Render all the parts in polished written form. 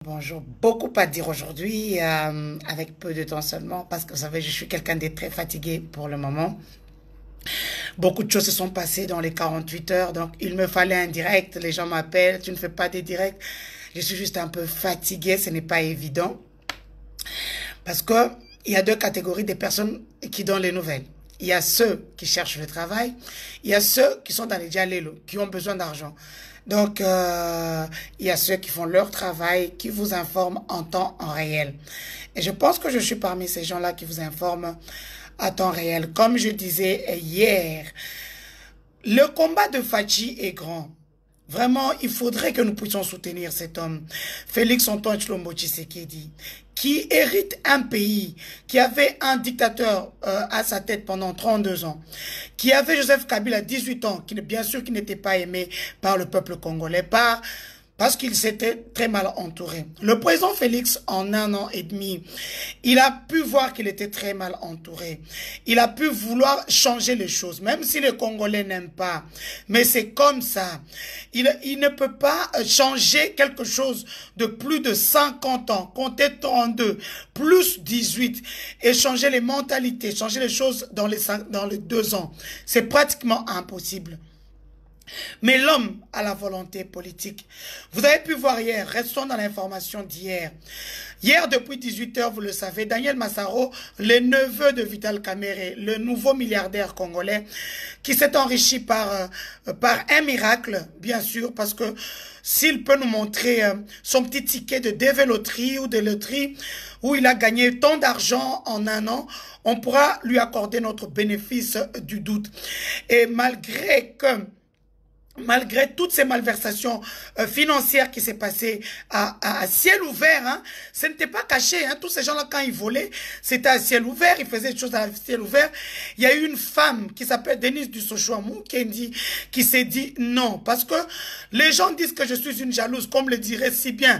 Bonjour, beaucoup à dire aujourd'hui, avec peu de temps seulement, parce que vous savez, je suis quelqu'un de très fatigué pour le moment. Beaucoup de choses se sont passées dans les 48 heures, donc il me fallait un direct. Les gens m'appellent, tu ne fais pas des directs. Je suis juste un peu fatiguée, ce n'est pas évident, parce que il y a deux catégories de personnes qui donnent les nouvelles. Il y a ceux qui cherchent le travail, il y a ceux qui sont dans les dialélos, qui ont besoin d'argent. Donc, il y a ceux qui font leur travail, qui vous informent en temps en réel. Et je pense que je suis parmi ces gens-là qui vous informent à temps réel. Comme je disais hier, le combat de Fachi est grand. Vraiment, il faudrait que nous puissions soutenir cet homme, Félix Antoine Tshilombo Tshisekedi, qui hérite un pays, qui avait un dictateur à sa tête pendant 32 ans, qui avait Joseph Kabila à 18 ans, qui bien sûr qui n'était pas aimé par le peuple congolais, parce qu'il s'était très mal entouré. Le président Félix, en 1 an et demi, il a pu voir qu'il était très mal entouré. Il a pu vouloir changer les choses, même si les Congolais n'aiment pas. Mais c'est comme ça. Il ne peut pas changer quelque chose de plus de 50 ans, compter 32, plus 18, et changer les mentalités, changer les choses dans les 2 ans. C'est pratiquement impossible. Mais l'homme a la volonté politique. Vous avez pu voir hier, restons dans l'information d'hier. Hier, depuis 18 heures, vous le savez, Daniel Massaro, le neveu de Vital Kamerhe, le nouveau milliardaire congolais, qui s'est enrichi par un miracle, bien sûr, parce que s'il peut nous montrer son petit ticket de dévéloterie ou de loterie, où il a gagné tant d'argent en 1 an, on pourra lui accorder notre bénéfice du doute. Et malgré toutes ces malversations financières qui s'est passées à ciel ouvert, hein, ce n'était pas caché. Hein, tous ces gens-là, quand ils volaient, c'était à ciel ouvert. Ils faisaient des choses à ciel ouvert. Il y a eu une femme qui s'appelle Denise Dussochouamou qui s'est dit non. Parce que les gens disent que je suis une jalouse, comme le dirait si bien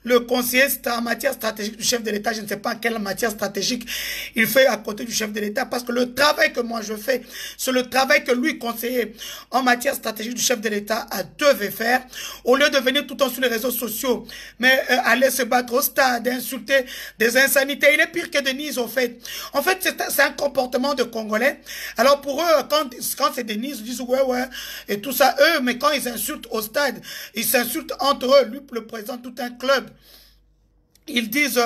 le conseiller en matière stratégique du chef de l'État. Je ne sais pas quelle matière stratégique il fait à côté du chef de l'État. Parce que le travail que moi je fais, c'est le travail que lui, conseiller en matière stratégique du chef de l'État, devait faire. Au lieu de venir tout le temps sur les réseaux sociaux, mais aller se battre au stade, insulter des insanités. Il est pire que Denise, au fait. En fait, c'est un comportement de Congolais. Alors pour eux, quand c'est Denise, ils disent ouais, et tout ça, eux, mais quand ils insultent au stade, ils s'insultent entre eux. Lui, le président, tout un club. Ils disent,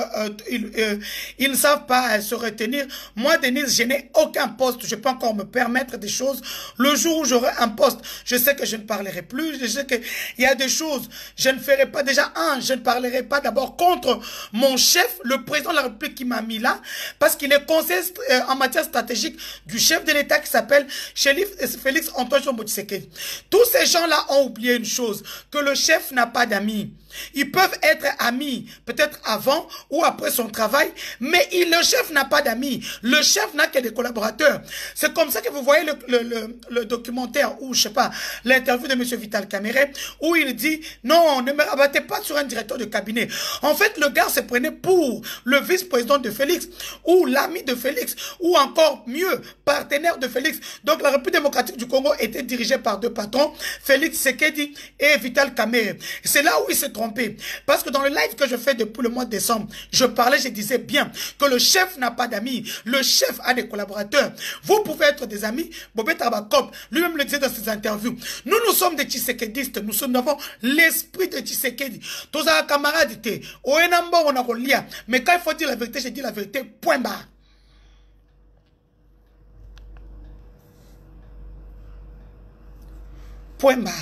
ils ne savent pas se retenir. Moi, Denise, je n'ai aucun poste. Je peux encore me permettre des choses. Le jour où j'aurai un poste, je sais que je ne parlerai plus. Je sais qu'il y a des choses, je ne ferai pas. Déjà, je ne parlerai pas d'abord contre mon chef, le président de la République qui m'a mis là, parce qu'il est conseiller en matière stratégique du chef de l'État qui s'appelle Félix Antoine Tshilombo Tshisekedi. Tous ces gens-là ont oublié une chose, que le chef n'a pas d'amis. Ils peuvent être amis, peut-être avant ou après son travail, mais le chef n'a pas d'amis. Le chef n'a que des collaborateurs. C'est comme ça que vous voyez le documentaire ou, je sais pas, l'interview de M. Vital Kamerhe, où il dit, non, ne me rabattez pas sur un directeur de cabinet. En fait, le gars se prenait pour le vice-président de Félix, ou l'ami de Félix, ou encore mieux, partenaire de Félix. Donc, la République démocratique du Congo était dirigée par deux patrons, Félix Tshisekedi et Vital Kamerhe. C'est là où il s'est trompé. Parce que dans le live que je fais depuis le mois de décembre, je disais bien que le chef n'a pas d'amis. Le chef a des collaborateurs. Vous pouvez être des amis. Bobé Tabakop, lui-même le disait dans ses interviews. Nous sommes des Tshisekedistes. Nous avons l'esprit de Tshisekedi. Tous les camarades étaient. Mais quand il faut dire la vérité, je dis la vérité. Point barre. Point barre.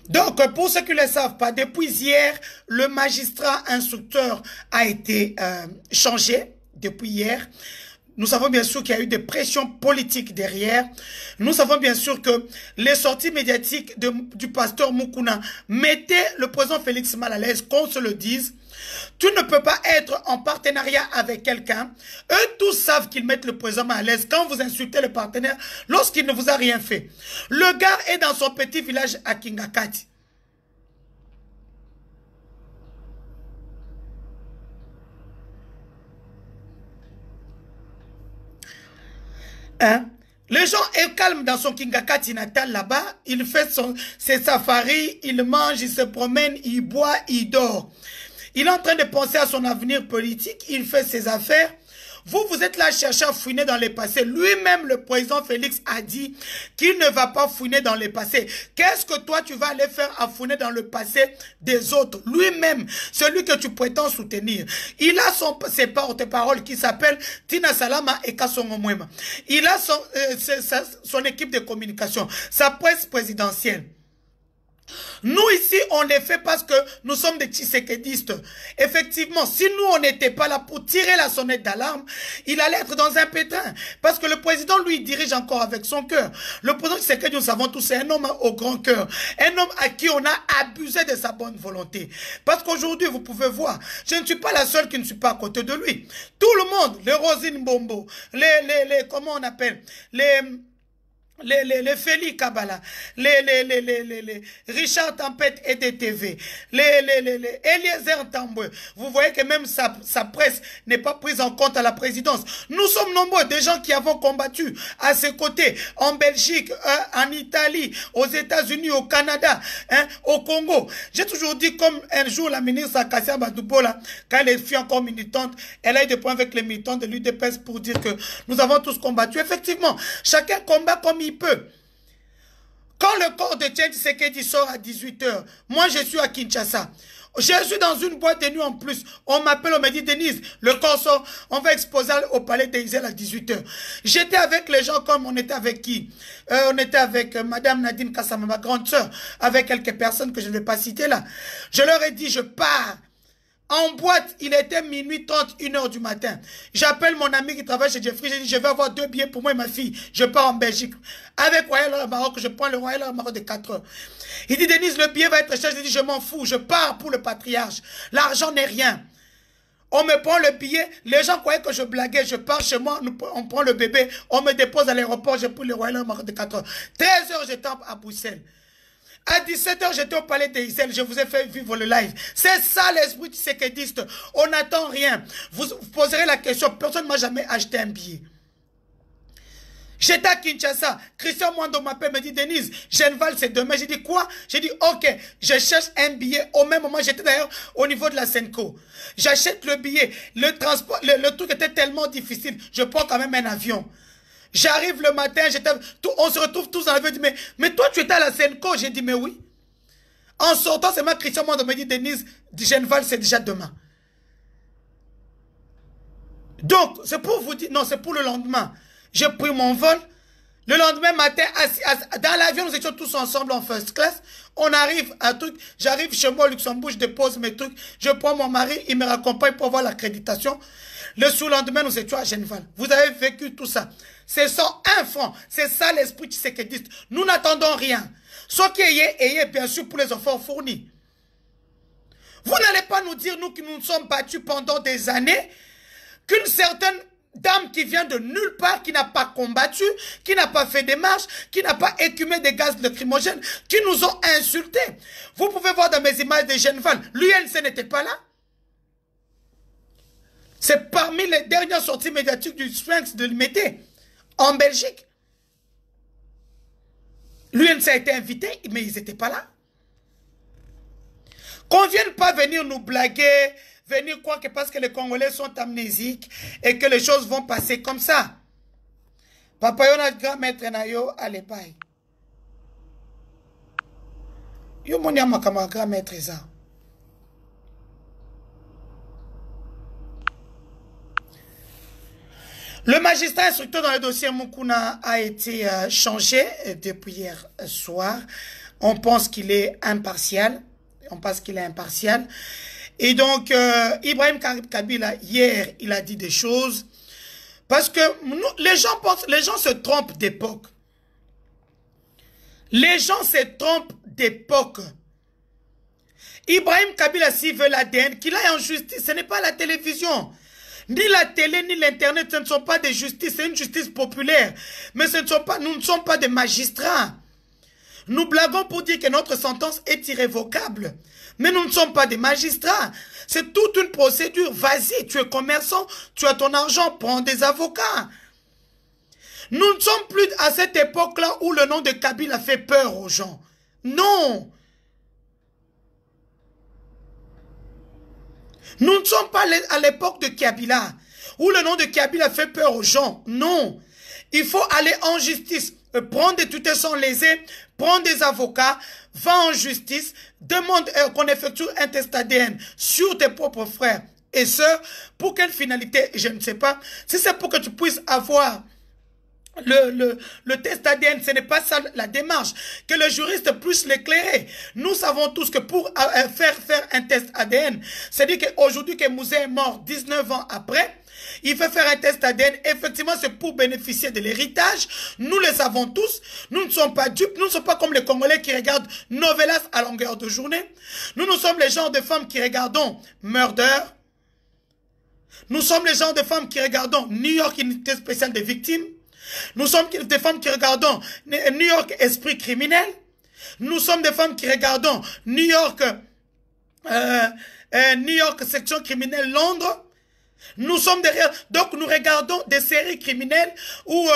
Donc, pour ceux qui ne le savent pas, depuis hier, le magistrat instructeur a été changé. Depuis hier, nous savons bien sûr qu'il y a eu des pressions politiques derrière. Nous savons bien sûr que les sorties médiatiques du pasteur Mukuna mettaient le président Félix mal à l'aise, qu'on se le dise. Tu ne peux pas être en partenariat avec quelqu'un. Eux tous savent qu'ils mettent le président mal à l'aise quand vous insultez le partenaire lorsqu'il ne vous a rien fait. Le gars est dans son petit village à Kingakati. Hein? Les gens est calme dans son Kingakati natal là-bas. Il fait ses safaris, il mange, il se promène, il boit, il dort. Il est en train de penser à son avenir politique, il fait ses affaires. Vous, vous êtes là à chercher à fouiner dans les passés. Lui-même, le président Félix a dit qu'il ne va pas fouiner dans les passés. Qu'est-ce que toi, tu vas aller faire à fouiner dans le passé des autres? Lui-même, celui que tu prétends soutenir. Il a ses porte-paroles qui s'appellent Tina Salama et Kassongo Mwema. Il a son équipe de communication, sa presse présidentielle. Nous ici, on les fait parce que nous sommes des tshisekédistes. Effectivement, si nous, on n'était pas là pour tirer la sonnette d'alarme, il allait être dans un pétrin. Parce que le président, lui, dirige encore avec son cœur. Le président Tshisekedi, nous savons tous, c'est un homme au grand cœur. Un homme à qui on a abusé de sa bonne volonté. Parce qu'aujourd'hui, vous pouvez voir, je ne suis pas la seule qui ne suis pas à côté de lui. Tout le monde, les Rosine Bombo, comment on appelle, les Félix Kabbalah, les Richard Tempête et DTV, les Eliezer Tamboué. Vous voyez que même sa presse n'est pas prise en compte à la présidence. Nous sommes nombreux, des gens qui avons combattu à ses côtés, en Belgique, en Italie, aux États-Unis, au Canada, au Congo. J'ai toujours dit, comme un jour la ministre Akassia Badoubola, quand elle est encore militante, elle a eu des points avec les militants de l'UDPS pour dire que nous avons tous combattu. Effectivement, chacun combat comme il peut. Quand le corps de Tiens Tshisekedi sort à 18 h, moi je suis à Kinshasa. Je suis dans une boîte de nuit en plus. On m'appelle, on me dit, Denise, le corps sort, on va exposer au palais d'Israël à 18 h. J'étais avec les gens comme on était avec qui? On était avec Madame Nadine Kassama, ma grande sœur, avec quelques personnes que je ne vais pas citer là. Je leur ai dit, je pars. En boîte, il était minuit 30, 1 h du matin. J'appelle mon ami qui travaille chez Jeffrey. J'ai dit, je vais avoir 2 billets pour moi et ma fille. Je pars en Belgique. Avec Royal Air Maroc, je prends le Royal Air Maroc de 4 heures. Il dit, Denise, le billet va être cher. J'ai dit, je m'en fous. Je pars pour le patriarche. L'argent n'est rien. On me prend le billet. Les gens croyaient que je blaguais. Je pars chez moi. On prend le bébé. On me dépose à l'aéroport. J'ai pris le Royal Air Maroc de 4 heures. 13 h, j'étais à Bruxelles. À 17 h, j'étais au palais d'Israël. Je vous ai fait vivre le live. C'est ça l'esprit tshisékédiste. On n'attend rien. Vous poserez la question. Personne ne m'a jamais acheté un billet. J'étais à Kinshasa. Christian Mwando m'appelle, me dit, Denise, Genval, c'est demain. J'ai dit, quoi? J'ai dit, ok, je cherche un billet. Au même moment, j'étais d'ailleurs au niveau de la Senco. J'achète le billet. Le transport, le truc était tellement difficile. Je prends quand même un avion. J'arrive le matin, on se retrouve tous dans l'avion. Mais toi, tu étais à la Senco. J'ai dit, mais oui. En sortant, c'est moi, Christian Mwando me dit, Denise, Genval, c'est déjà demain. Donc, c'est pour vous dire, non, c'est pour le lendemain. J'ai pris mon vol. Le lendemain matin, dans l'avion, nous étions tous ensemble en first class. On arrive à truc. J'arrive chez moi au Luxembourg, je dépose mes trucs. Je prends mon mari, il me raccompagne pour avoir l'accréditation. Le sous-lendemain, nous étions à Genval. Vous avez vécu tout ça. C'est 101 francs. C'est ça l'esprit tshisékédiste. Nous n'attendons rien. Ce qui est, bien sûr, pour les enfants fournis. Vous n'allez pas nous dire, nous qui nous sommes battus pendant des années, qu'une certaine dame qui vient de nulle part, qui n'a pas combattu, qui n'a pas fait des marches, qui n'a pas écumé des gaz lacrymogènes, qui nous ont insultés. Vous pouvez voir dans mes images de Genval, l'UNC n'était pas là. C'est parmi les dernières sorties médiatiques du Sphinx de Mété, en Belgique. L'UNC a été invité, mais ils n'étaient pas là. Qu'on ne vienne pas venir nous blaguer, venir croire que parce que les Congolais sont amnésiques et que les choses vont passer comme ça. Papa Yona grand maître nayo à l'épaille. Yo monia makama grand maître ça. Le magistrat instructeur dans le dossier Mukuna a été changé depuis hier soir. On pense qu'il est impartial. Et donc, Ibrahim Kabila, hier, il a dit des choses. Parce que les gens se trompent d'époque. Les gens se trompent d'époque. Ibrahim Kabila, s'il veut l'ADN, qu'il aille en justice, ce n'est pas la télévision. Ni la télé, ni l'internet, ce ne sont pas des justices, c'est une justice populaire. Mais nous ne sommes pas des magistrats. Nous blaguons pour dire que notre sentence est irrévocable. Mais nous ne sommes pas des magistrats. C'est toute une procédure. Vas-y, tu es commerçant, tu as ton argent, prends des avocats. Nous ne sommes plus à cette époque-là où le nom de Kabila fait peur aux gens. Non. Nous ne sommes pas à l'époque de Kabila, où le nom de Kabila fait peur aux gens. Non. Il faut aller en justice, prendre des tutelles sans lésés, prendre des avocats, va en justice, demande qu'on effectue un test ADN sur tes propres frères et sœurs. Pour quelle finalité, je ne sais pas. Si c'est pour que tu puisses avoir le test ADN, ce n'est pas ça la démarche. Que le juriste puisse l'éclairer. Nous savons tous que pour faire un test ADN, c'est-à-dire qu'aujourd'hui que Mouzé est mort 19 ans après, il fait faire un test ADN. Effectivement, c'est pour bénéficier de l'héritage. Nous le savons tous. Nous ne sommes pas dupes. Nous ne sommes pas comme les Congolais qui regardent Novelas à longueur de journée. Nous sommes les genres de femmes qui regardons Murder. Nous sommes les genres de femmes qui regardons New York, unité spéciale des victimes. Nous sommes des femmes qui regardons New York, esprit criminel. Nous sommes des femmes qui regardons New York, section criminelle Londres. Nous sommes derrière, donc nous regardons des séries criminelles où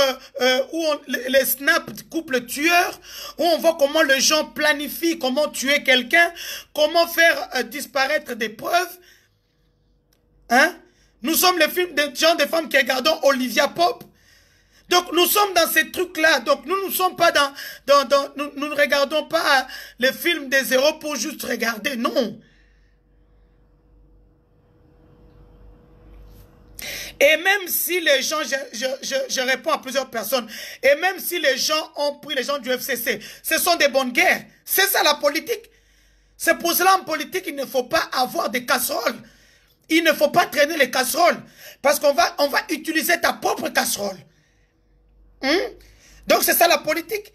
les snaps couple tueurs, où on voit comment les gens planifient, comment tuer quelqu'un, comment faire disparaître des preuves. Hein? Nous sommes les films des gens, des femmes qui regardons Olivia Pope. Donc nous sommes dans ces trucs-là. Donc nous ne sommes pas nous ne regardons pas les films des héros pour juste regarder. Non. Et même si les gens, je réponds à plusieurs personnes, et même si les gens ont pris les gens du FCC, ce sont des bonnes guerres. C'est ça la politique. C'est pour cela en politique, il ne faut pas avoir des casseroles. Il ne faut pas traîner les casseroles. Parce qu'on va utiliser ta propre casserole. Donc c'est ça la politique.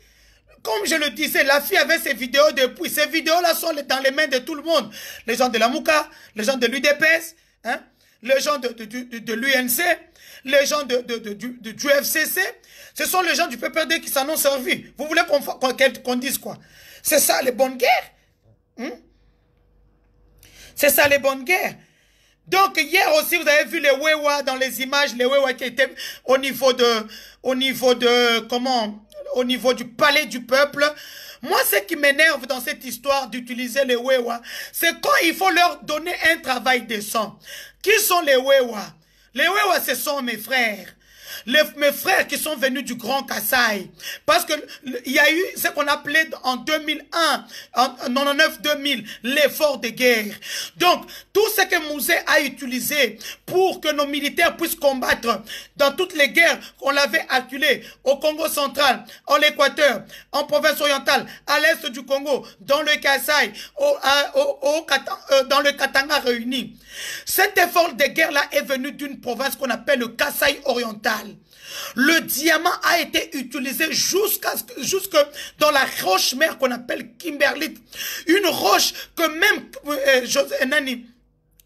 Comme je le disais, la fille avait ses vidéos depuis. Ces vidéos-là sont dans les mains de tout le monde. Les gens de la Mouka, les gens de l'UDPS, hein, les gens de l'UNC, les gens du FCC. Ce sont les gens du PPRD qui s'en ont servi. Vous voulez qu'on dise quoi? C'est ça les bonnes guerres. C'est ça les bonnes guerres. Donc hier aussi vous avez vu les Wewa dans les images, les Wewa qui étaient au niveau du palais du peuple. Moi ce qui m'énerve dans cette histoire d'utiliser les Wewa, c'est quand il faut leur donner un travail décent. Qui sont les Wewa? Les Wewa ce sont mes frères. Mes frères qui sont venus du Grand Kasaï. Parce que il y a eu ce qu'on appelait en 2001, en 99-2000, l'effort de guerre. Donc, tout ce que Mouzé a utilisé pour que nos militaires puissent combattre dans toutes les guerres qu'on l'avait acculé au Congo central, en Équateur, en province orientale, à l'est du Congo, dans le Kasaï, dans le Katanga réuni. Cet effort de guerre-là est venu d'une province qu'on appelle le Kasaï oriental. Le diamant a été utilisé jusque dans la roche mère qu'on appelle Kimberlite. Une roche que même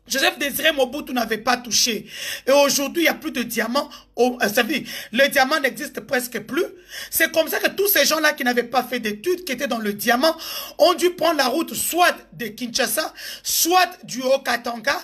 Joseph Désiré Mobutu n'avait pas touché. Et aujourd'hui, il n'y a plus de diamants. Le diamant n'existe presque plus. C'est comme ça que tous ces gens-là qui n'avaient pas fait d'études, qui étaient dans le diamant, ont dû prendre la route soit de Kinshasa, soit du Haut-Katanga,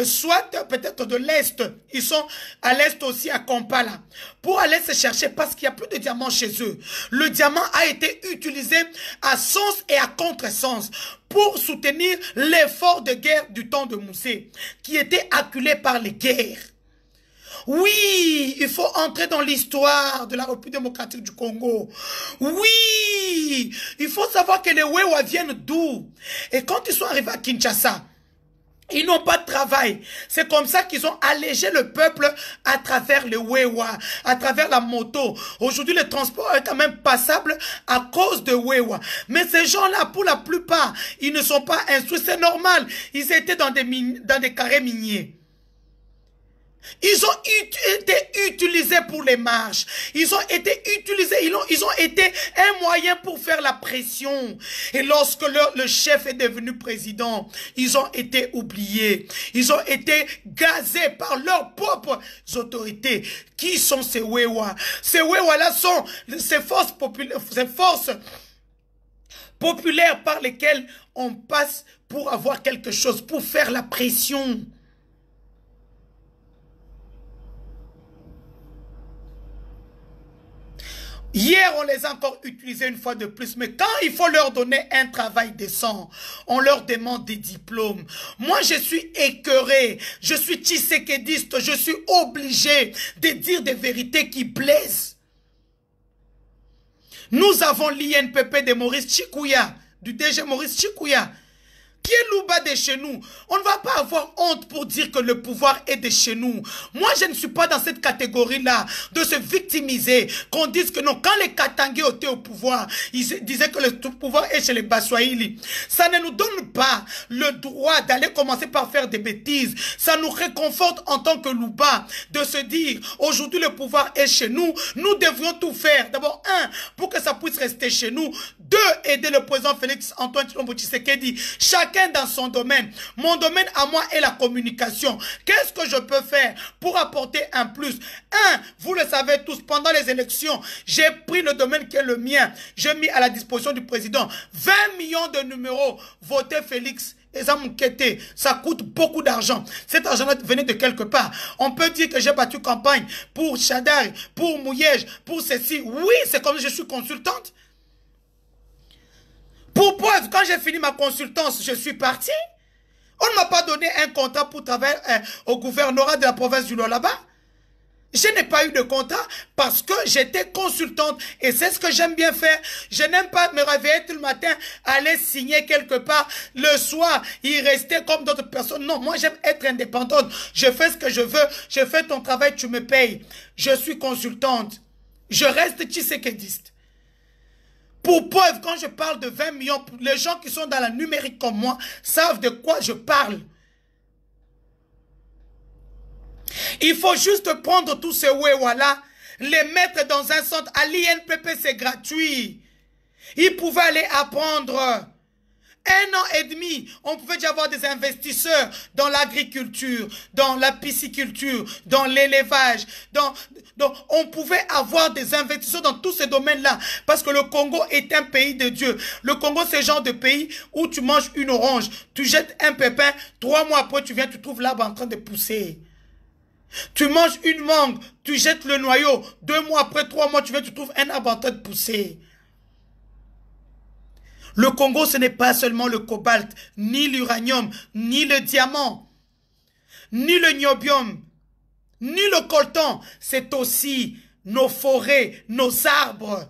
soit peut-être de l'Est. Ils sont à l'Est aussi, à Kampala, pour aller se chercher parce qu'il n'y a plus de diamants chez eux. Le diamant a été utilisé à sens et à contresens pour soutenir l'effort de guerre du temps de Moussé, qui était acculé par les guerres. Oui, il faut entrer dans l'histoire de la République démocratique du Congo. Oui, il faut savoir que les Wewa viennent d'où. Et quand ils sont arrivés à Kinshasa, ils n'ont pas de travail. C'est comme ça qu'ils ont allégé le peuple à travers le Wewa, à travers la moto. Aujourd'hui, le transport est quand même passable à cause de Wewa. Mais ces gens-là, pour la plupart, ils ne sont pas instruits. C'est normal. Ils étaient dans des carrés miniers. Ils ont été utilisés pour les marches. Ils ont été utilisés, ils ont été un moyen pour faire la pression. Et lorsque le chef est devenu président, ils ont été oubliés. Ils ont été gazés par leurs propres autorités. Qui sont ces Wewa? Ces Wewa-là sont ces forces populaires par lesquelles on passe pour avoir quelque chose, pour faire la pression. Hier, on les a encore utilisés une fois de plus, mais quand il faut leur donner un travail décent, on leur demande des diplômes. Moi, je suis écœuré, je suis tshisekédiste, je suis obligé de dire des vérités qui blessent. Nous avons l'INPP de Maurice Chikouya, du DG Maurice Chikouya, qui est Louba de chez nous. On ne va pas avoir honte pour dire que le pouvoir est de chez nous. Moi, je ne suis pas dans cette catégorie-là de se victimiser, qu'on dise que non, quand les Katangais étaient au pouvoir, ils disaient que le pouvoir est chez les Baswahili. Ça ne nous donne pas le droit d'aller commencer par faire des bêtises. Ça nous réconforte en tant que Louba de se dire, aujourd'hui le pouvoir est chez nous, nous devrions tout faire. D'abord, un, pour que ça puisse rester chez nous. Deux, aider le président Félix Antoine Tshisekedi. Chacun dans son domaine. Mon domaine à moi est la communication. Qu'est-ce que je peux faire pour apporter un plus? Un, vous le savez tous, pendant les élections, j'ai pris le domaine qui est le mien. J'ai mis à la disposition du président 20 millions de numéros. Votez Félix. Et ça coûte beaucoup d'argent. Cet argent-là venait de quelque part. On peut dire que j'ai battu campagne pour Chadar, pour Mouyej, pour ceci. Oui, c'est comme je suis consultante. Pour preuve, quand j'ai fini ma consultance, je suis parti. On ne m'a pas donné un contrat pour travailler au gouvernorat de la province du Lualaba. Je n'ai pas eu de contrat parce que j'étais consultante et c'est ce que j'aime bien faire. Je n'aime pas me réveiller tout le matin, aller signer quelque part. Le soir, y rester comme d'autres personnes. Non, moi j'aime être indépendante. Je fais ce que je veux. Je fais ton travail, tu me payes. Je suis consultante. Je reste tshisekédiste. Pour preuve, quand je parle de 20 millions, les gens qui sont dans la numérique comme moi savent de quoi je parle. Il faut juste prendre tous ces wewa-là, les mettre dans un centre. À l'INPP, c'est gratuit. Ils pouvaient aller apprendre. 1 an et demi, on pouvait déjà avoir des investisseurs dans l'agriculture, dans la pisciculture, dans l'élevage. On pouvait avoir des investisseurs dans tous ces domaines-là. Parce que le Congo est un pays de Dieu. Le Congo, c'est le genre de pays où tu manges une orange, tu jettes un pépin, 3 mois après, tu viens, tu trouves l'arbre en train de pousser. Tu manges une mangue, tu jettes le noyau, 2 mois après, 3 mois, tu viens, tu trouves un arbre en train de pousser. Le Congo, ce n'est pas seulement le cobalt, ni l'uranium, ni le diamant, ni le niobium, ni le coltan. C'est aussi nos forêts, nos arbres.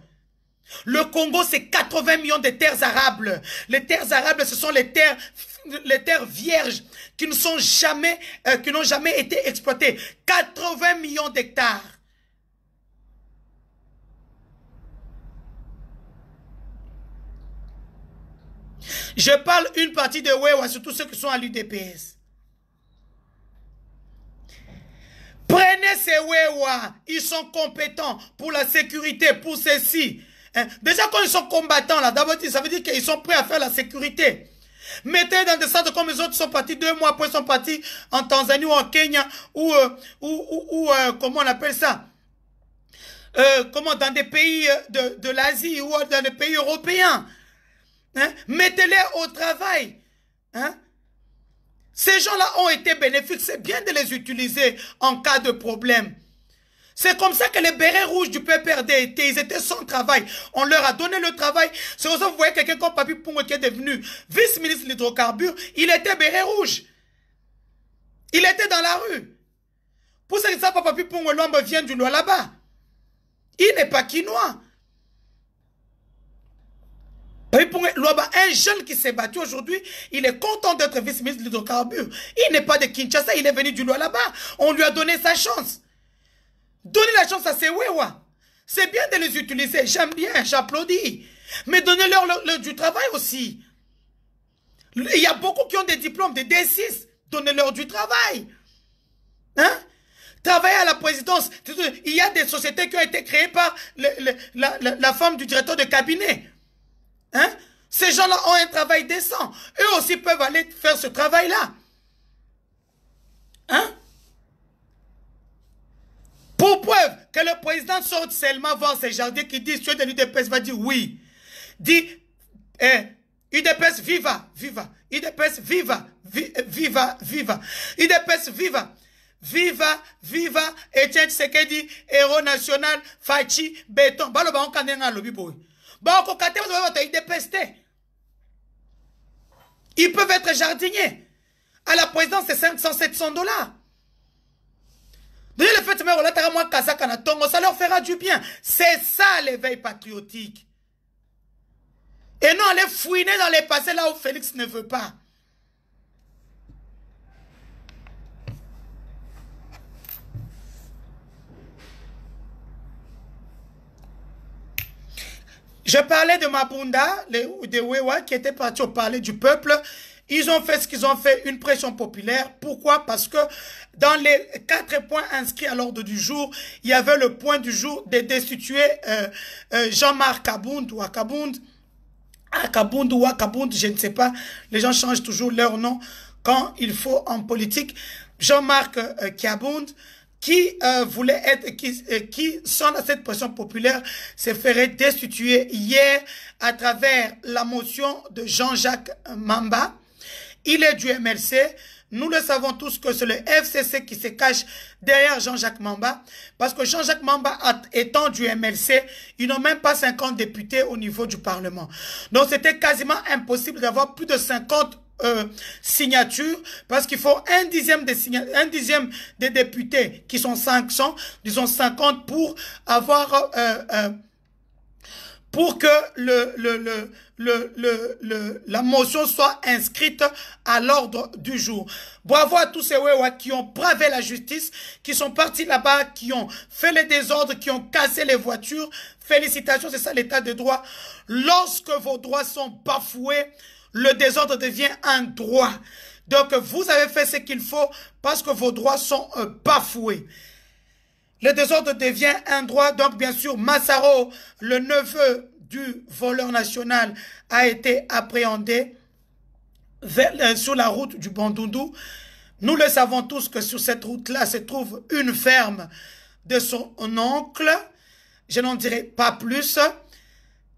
Le Congo, c'est 80 millions de terres arables. Les terres arables, ce sont les terres vierges qui n'ont jamais été exploitées. 80 millions d'hectares. Je parle une partie de Wewa, surtout ceux qui sont à l'UDPS. Prenez ces Wewa, ils sont compétents pour la sécurité, pour ceci. Hein? Déjà quand ils sont combattants, là, d'abord ça veut dire qu'ils sont prêts à faire la sécurité. Mettez dans des centres comme les autres sont partis 2 mois après, ils sont partis en Tanzanie ou en Kenya, ou comment on appelle ça? Dans des pays de l'Asie ou dans des pays européens. Hein? Mettez-les au travail. Hein? Ces gens-là ont été bénéfiques. C'est bien de les utiliser en cas de problème. C'est comme ça que les bérets rouges du PPRD étaient. Ils étaient sans travail. On leur a donné le travail. C'est pour ça que vous voyez quelqu'un comme Papi Pongo qui est devenu vice-ministre de l'hydrocarbure. Il était béret rouge. Il était dans la rue. Pour ça que ça, Papi Pongo Lombe vient du Lualaba. Il n'est pas quinois. Un jeune qui s'est battu aujourd'hui, il est content d'être vice-ministre de l'hydrocarbure. Il n'est pas de Kinshasa, il est venu du Lualaba. On lui a donné sa chance. Donnez la chance à ces Wewa. C'est bien de les utiliser. J'aime bien, j'applaudis. Mais donnez-leur du travail aussi. Il y a beaucoup qui ont des diplômes, des D6. Donnez-leur du travail. Hein? Travailler à la présidence. Il y a des sociétés qui ont été créées par la femme du directeur de cabinet. Hein? Ces gens-là ont un travail décent. Eux aussi peuvent aller faire ce travail-là. Hein? Pour preuve que le président sorte seulement voir ses jardins qui disent tu es de l'UDPS, va dire oui. Dit UDPS viva, viva. UDPS viva, viva, viva. UDPS viva. Viva, viva, Etienne Tshisekedi, héros national, Fachi, béton. Balo ba on kanenga lobi boy. Ba on kate ba ils dépesté. Ils peuvent être jardiniers. À la présidence, c'est 500-700 $. Donnez le fait de ça leur fera du bien. C'est ça l'éveil patriotique. Et non aller fouiner dans les passés là où Félix ne veut pas. Je parlais de Mabunda, de Wewa, qui étaient partis au palais du peuple. Ils ont fait ce qu'ils ont fait, une pression populaire. Pourquoi? Parce que dans les 4 points inscrits à l'ordre du jour, il y avait le point du jour de destituer Jean-Marc Kabound ou Akabound. Akabound ou Akabound, je ne sais pas. Les gens changent toujours leur nom quand il faut en politique. Jean-Marc Kabound, qui voulait être, qui sans cette pression populaire, se ferait destituer hier à travers la motion de Jean-Jacques Mamba. Il est du MLC. Nous le savons tous que c'est le FCC qui se cache derrière Jean-Jacques Mamba. Parce que Jean-Jacques Mamba étant du MLC, ils n'ont même pas 50 députés au niveau du Parlement. Donc c'était quasiment impossible d'avoir plus de 50 signatures, parce qu'il faut un dixième des députés qui sont 500, disons 50 pour avoir pour que la motion soit inscrite à l'ordre du jour. Bravo à tous ces Wewa qui ont bravé la justice, qui sont partis là-bas, qui ont fait les désordres, qui ont cassé les voitures. Félicitations, c'est ça l'état de droit. Lorsque vos droits sont bafoués, le désordre devient un droit. Donc vous avez fait ce qu'il faut parce que vos droits sont bafoués. Le désordre devient un droit. Donc bien sûr, Massaro, le neveu du voleur national, a été appréhendé sur la route du Bandundu. Nous le savons tous que sur cette route-là se trouve une ferme de son oncle. Je n'en dirai pas plus.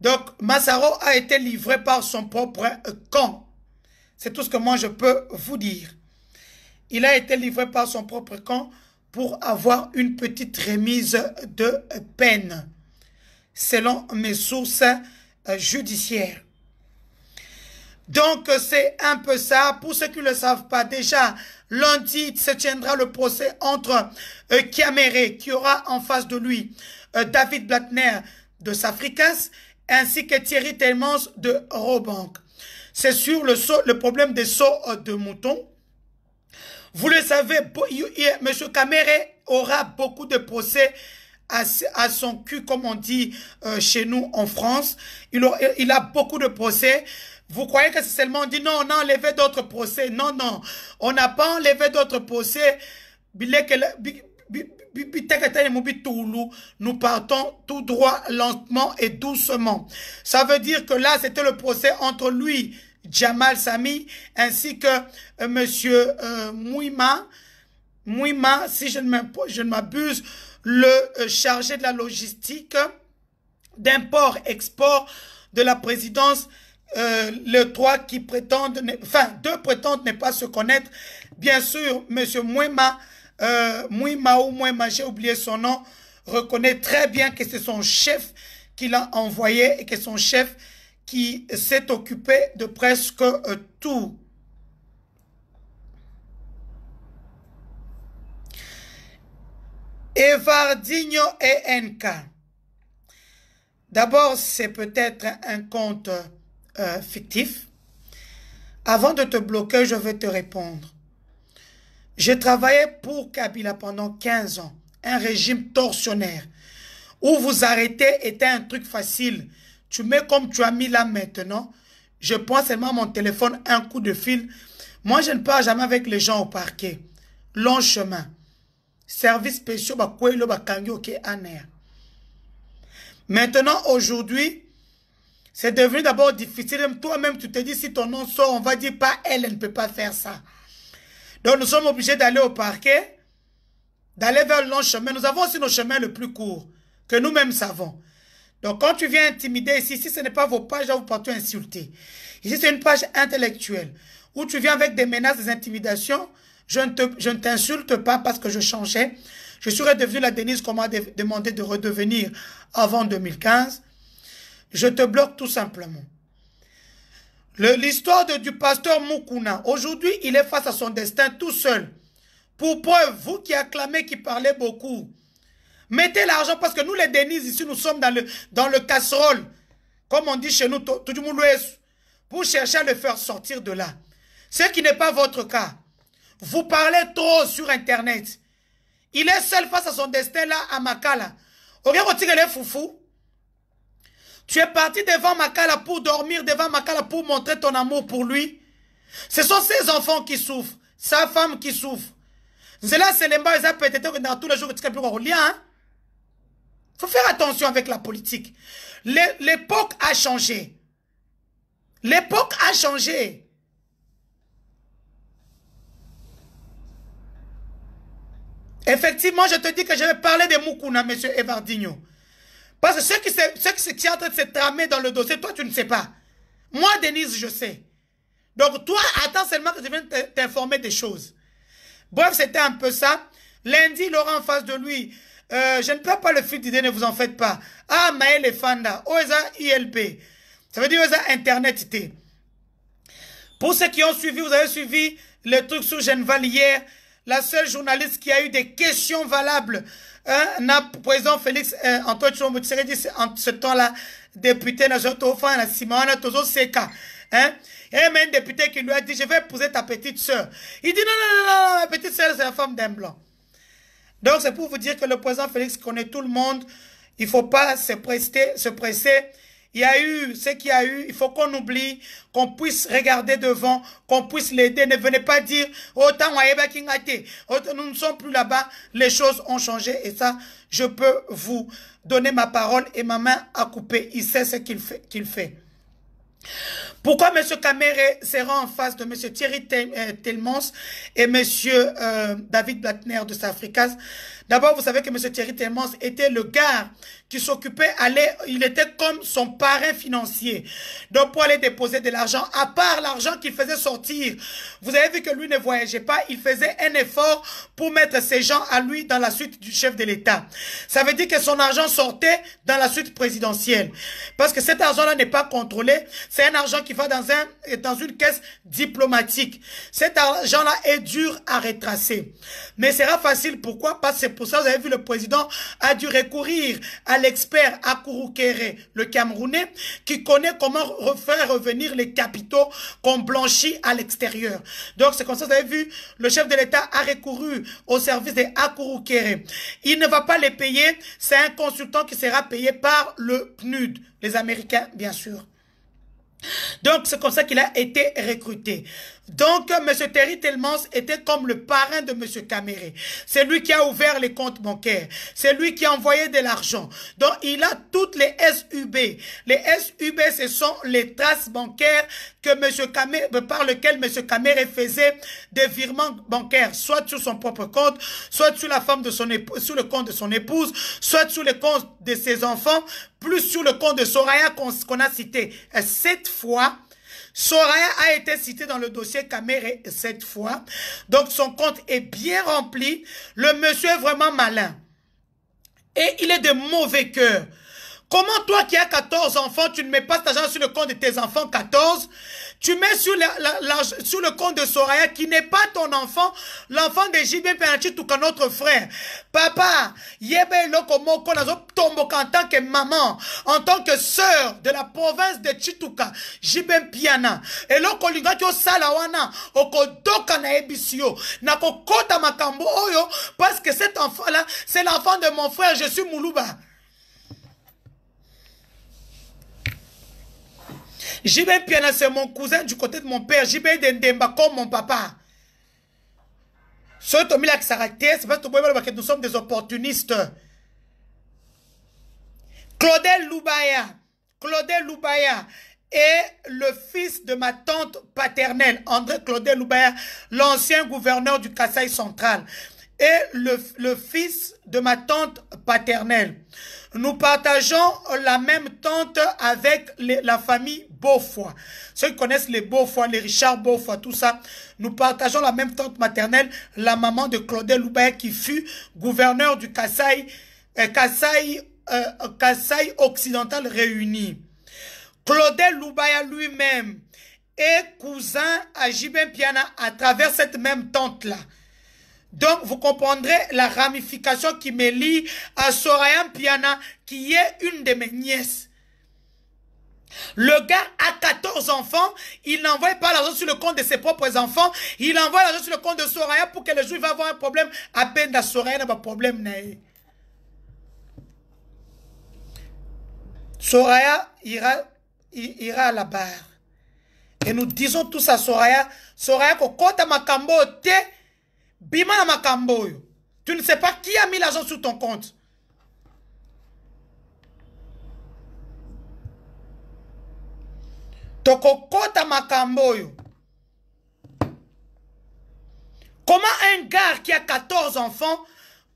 Donc, Massaro a été livré par son propre camp. C'est tout ce que moi je peux vous dire. Il a été livré par son propre camp pour avoir une petite remise de peine, selon mes sources judiciaires. Donc, c'est un peu ça. Pour ceux qui ne le savent pas, déjà, lundi se tiendra le procès entre Kiamere, qui aura en face de lui David Blattner de Safricas, ainsi que Thierry Telmans de Robank. C'est sur le problème des sauts de moutons. Vous le savez, M. Kamere aura beaucoup de procès à son cul, comme on dit chez nous en France. Il a beaucoup de procès. Vous croyez que c'est seulement on dit non, on a enlevé d'autres procès. Non, non, on n'a pas enlevé d'autres procès. Nous partons tout droit, lentement et doucement. Ça veut dire que là, c'était le procès entre lui, Jamal Sami, ainsi que monsieur Mouima, si je ne m'abuse, le chargé de la logistique d'import-export de la présidence, les trois qui prétendent, enfin, deux prétendent ne pas se connaître. Bien sûr, monsieur Mouima, j'ai oublié son nom, reconnaît très bien que c'est son chef qui l'a envoyé et que son chef qui s'est occupé de presque tout. Evardinho et NK. D'abord, c'est peut-être un compte fictif. Avant de te bloquer, je vais te répondre. J'ai travaillé pour Kabila pendant 15 ans, un régime tortionnaire, où vous arrêter était un truc facile. Tu mets comme tu as mis là maintenant, je prends seulement mon téléphone, un coup de fil. Moi, je ne pars jamais avec les gens au parquet. Long chemin. Service spéciaux, maintenant, aujourd'hui, c'est devenu d'abord difficile. Toi-même, tu te dis, si ton nom sort, on va dire pas elle, elle ne peut pas faire ça. Donc, nous sommes obligés d'aller au parquet, d'aller vers le long chemin. Nous avons aussi nos chemins le plus courts, que nous-mêmes savons. Donc, quand tu viens intimider ici, si ce n'est pas vos pages, là, vous partez insulter. Ici, c'est une page intellectuelle, où tu viens avec des menaces, des intimidations. Je ne t'insulte pas parce que je changeais. Je serais devenue la Denise qu'on m'a demandé de redevenir avant 2015. Je te bloque tout simplement. L'histoire du pasteur Mukuna, aujourd'hui, il est face à son destin tout seul. Pour preuve, vous qui acclamez, qui parlez beaucoup, mettez l'argent parce que nous, les Denise, ici, nous sommes dans le casserole. Comme on dit chez nous, tout le monde pour chercher à le faire sortir de là. Ce qui n'est pas votre cas. Vous parlez trop sur Internet. Il est seul face à son destin là, à Makala. Regarde, il est foufou. Tu es parti devant Makala pour dormir, devant Makala pour montrer ton amour pour lui. Ce sont ses enfants qui souffrent, sa femme qui souffre. C'est là, c'est les mbas, ils ont peut-être que dans tous les jours, tu peux lien. Il faut faire attention avec la politique. L'époque a changé. L'époque a changé. Effectivement, je te dis que je vais parler de Mukuna, M. Evardinho. Parce que ce qui est en train de se tramer dans le dossier, toi, tu ne sais pas. Moi, Denise, je sais. Donc, toi, attends seulement que je vienne t'informer des choses. Bref, c'était un peu ça. Lundi, il aura en face de lui. Je ne peux pas le fil d'idée, ne vous en faites pas. Ah, Maël et Fanda. Oza ILP. Ça veut dire Oza Internet. Pour ceux qui ont suivi, vous avez suivi le truc sur Genval hier. La seule journaliste qui a eu des questions valables, président Félix Antoine Chombo-Tshisekedi dit en ce temps-là, député Najoto-Fan, Simona Tozo Seka. Il y a même un député qui lui a dit, je vais épouser ta petite soeur. Il dit, non, ma petite soeur, c'est la femme d'un blanc. Donc, c'est pour vous dire que le président Félix connaît tout le monde. Il ne faut pas se presser. Il y a eu ce qu'il y a eu. Il faut qu'on oublie, qu'on puisse regarder devant, qu'on puisse l'aider. Ne venez pas dire, autant nous ne sommes plus là-bas. Les choses ont changé. Et ça, je peux vous donner ma parole et ma main à couper. Il sait ce qu'il fait. Pourquoi M. Kamere sera en face de M. Thierry Telmans et M. David Blattner de Safricas? D'abord, vous savez que M. Thierry Telmans était le gars qui s'occupait, il était comme son parrain financier. Donc, pour aller déposer de l'argent, à part l'argent qu'il faisait sortir, vous avez vu que lui ne voyageait pas, il faisait un effort pour mettre ses gens à lui dans la suite du chef de l'État. Ça veut dire que son argent sortait dans la suite présidentielle. Parce que cet argent-là n'est pas contrôlé, c'est un argent qui va dans une caisse diplomatique. Cet argent-là est dur à retracer. Mais ce sera facile, pourquoi? Parce que c'est pour ça, vous avez vu, le président a dû recourir à l'expert Akuru Kere, le Camerounais, qui connaît comment faire revenir les capitaux qu'on blanchit à l'extérieur. Donc, c'est comme ça, vous avez vu, le chef de l'État a recouru au service des Akuru Kere. Il ne va pas les payer, c'est un consultant qui sera payé par le PNUD, les Américains, bien sûr. Donc, c'est comme ça qu'il a été recruté. Donc, M. Thierry Telmans était comme le parrain de M. Kamere. C'est lui qui a ouvert les comptes bancaires. C'est lui qui a envoyé de l'argent. Donc, il a toutes les SUB. Les SUB, ce sont les traces bancaires que M. Kamere, par lesquelles M. Kamere faisait des virements bancaires, soit sur son propre compte, soit sur la femme de son épouse, sur le compte de son épouse, soit sur le compte de ses enfants, plus sur le compte de Soraya qu'on a cité 7 fois. Soraya a été cité dans le dossier Kamere 7 fois. Donc son compte est bien rempli. Le monsieur est vraiment malin. Et il est de mauvais cœur. Comment toi qui as 14 enfants, tu ne mets pas cet argent sur le compte de tes enfants 14? Tu mets sur le compte de Soraya qui n'est pas ton enfant, l'enfant de JB Penachit ou notre frère. Papa, yebe lokomoko nazo tomboka en tant que maman, en tant que sœur de la province de Chituka, JB Piana. Et lokolinga kyo salawana, okodoka na ebisio, na kokota makambo oyo, parce que cet enfant-là, c'est l'enfant de mon frère, je suis Moulouba. JB Piana, c'est mon cousin du côté de mon père. JB Dendemba comme mon papa. Ce Tomila qui s'arrêtait, c'est parce que nous sommes des opportunistes. Claudel Loubaya est le fils de ma tante paternelle, André Claudel Loubaya, l'ancien gouverneur du Kasaï central. Et le fils de ma tante paternelle. nous partageons la même tante avec la famille Beaufoy. Ceux qui connaissent les Beaufoy, les Richard Beaufoy, tout ça, nous partageons la même tante maternelle, la maman de Claudel Loubaya qui fut gouverneur du Kasaï occidental réuni. Claudel Loubaya lui-même est cousin à Jibin Piana à travers cette même tante-là. Donc, vous comprendrez la ramification qui me lie à Soraya Piana, qui est une de mes nièces. Le gars a 14 enfants, il n'envoie pas l'argent sur le compte de ses propres enfants, il envoie l'argent sur le compte de Soraya pour que le jour il va avoir un problème, à peine dans Soraya n'a pas de problème. Soraya ira à la barre. Et nous disons tous à Soraya, Soraya kokota makambo te, bima na makambo yo. Tu ne sais pas qui a mis l'argent sur ton compte. Tokokota makambo yo. Comment un gars qui a 14 enfants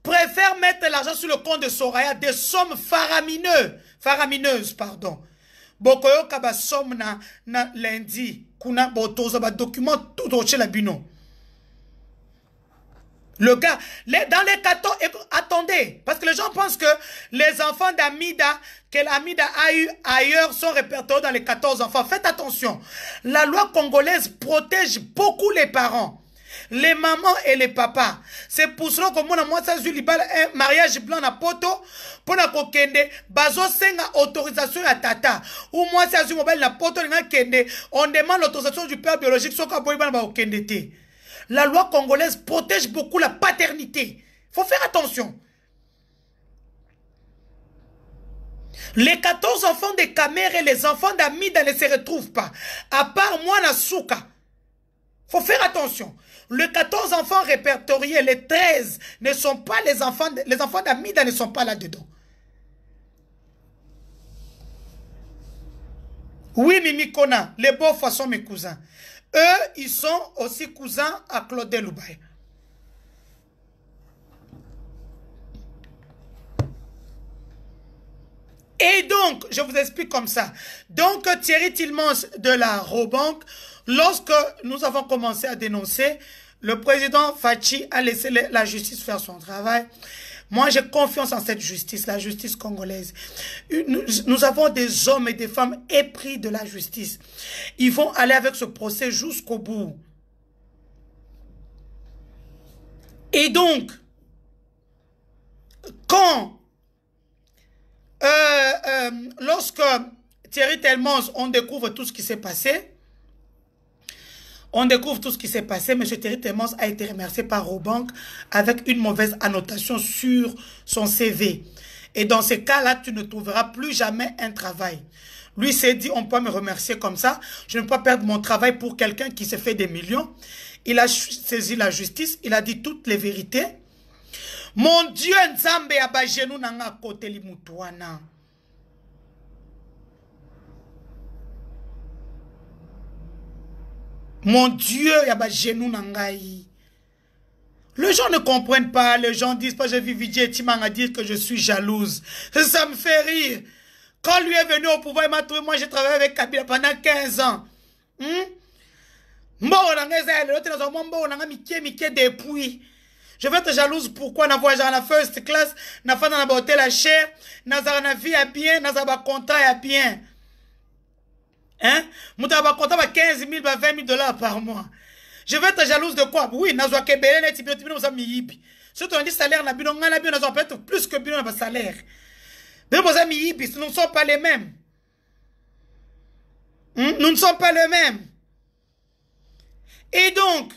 préfère mettre l'argent sur le compte de Soraya, des sommes faramineuses, pardon. Bokoyo kaba somme na lundi, kuna botoza ba document tout au la bino. Le gars, dans les 14, attendez, parce que les gens pensent que les enfants d'Amida, que l'Amida a eu ailleurs, sont répertoriés dans les 14 enfants. Faites attention. La loi congolaise protège beaucoup les parents, les mamans et les papas. C'est pour cela que moi, ça, je un mariage blanc na poto, pour na kokende, bazo senga autorisation à tata. Ou moi, ça, je mobile na poto, on demande l'autorisation du père biologique, soit qu'on peut okende te. La loi congolaise protège beaucoup la paternité. Il faut faire attention. Les 14 enfants de Kamer et les enfants d'Amida ne se retrouvent pas. À part moi, Nasuka. Il faut faire attention. Les 14 enfants répertoriés, les 13 ne sont pas les enfants d'Amida ne sont pas là-dedans. Oui, Mimi Kona, les Beaufoy sont mes cousins. Eux, ils sont aussi cousins à Claudel Loubaya. Et donc, je vous explique comme ça. Donc, Thierry Tilmans de la Robank, lorsque nous avons commencé à dénoncer, le président Fachi a laissé la justice faire son travail. Moi, j'ai confiance en cette justice, la justice congolaise. Nous avons des hommes et des femmes épris de la justice. Ils vont aller avec ce procès jusqu'au bout. Et donc, quand, lorsque Thierry Telmans, on découvre tout ce qui s'est passé, M. Thierry Telmans a été remercié par Robank avec une mauvaise annotation sur son CV. Et dans ces cas-là, tu ne trouveras plus jamais un travail. Lui s'est dit, on peut me remercier comme ça. Je ne peux pas perdre mon travail pour quelqu'un qui s'est fait des millions. Il a saisi la justice. Il a dit toutes les vérités. Mon Dieu, Nzambe abajenou nanga kote li mutuana. Mon Dieu, yaba genou nangai. Les gens ne comprennent pas. Les gens disent pas, j'ai vu Vijay Timang à dire que je suis jalouse. Ça me fait rire. Quand lui est venu au pouvoir, il m'a trouvé, moi j'ai travaillé avec Kabila pendant 15 ans. Je vais être jalouse pourquoi n'a voyagé en la first class, n'a fait dans la hôtel à cher, n'a pas vie à bien, n'a pas contrat à bien. Hein? Mouta va compter 15 000, 20 000 dollars par mois. Je vais être jalouse de quoi? Oui, n'a pas kebele, n'a pas kebele, surtout on dit salaire, n'a pas peut-être plus que bien n'a salaire. Mais nous ne sommes pas les mêmes. Nous ne sommes pas les mêmes. Et donc,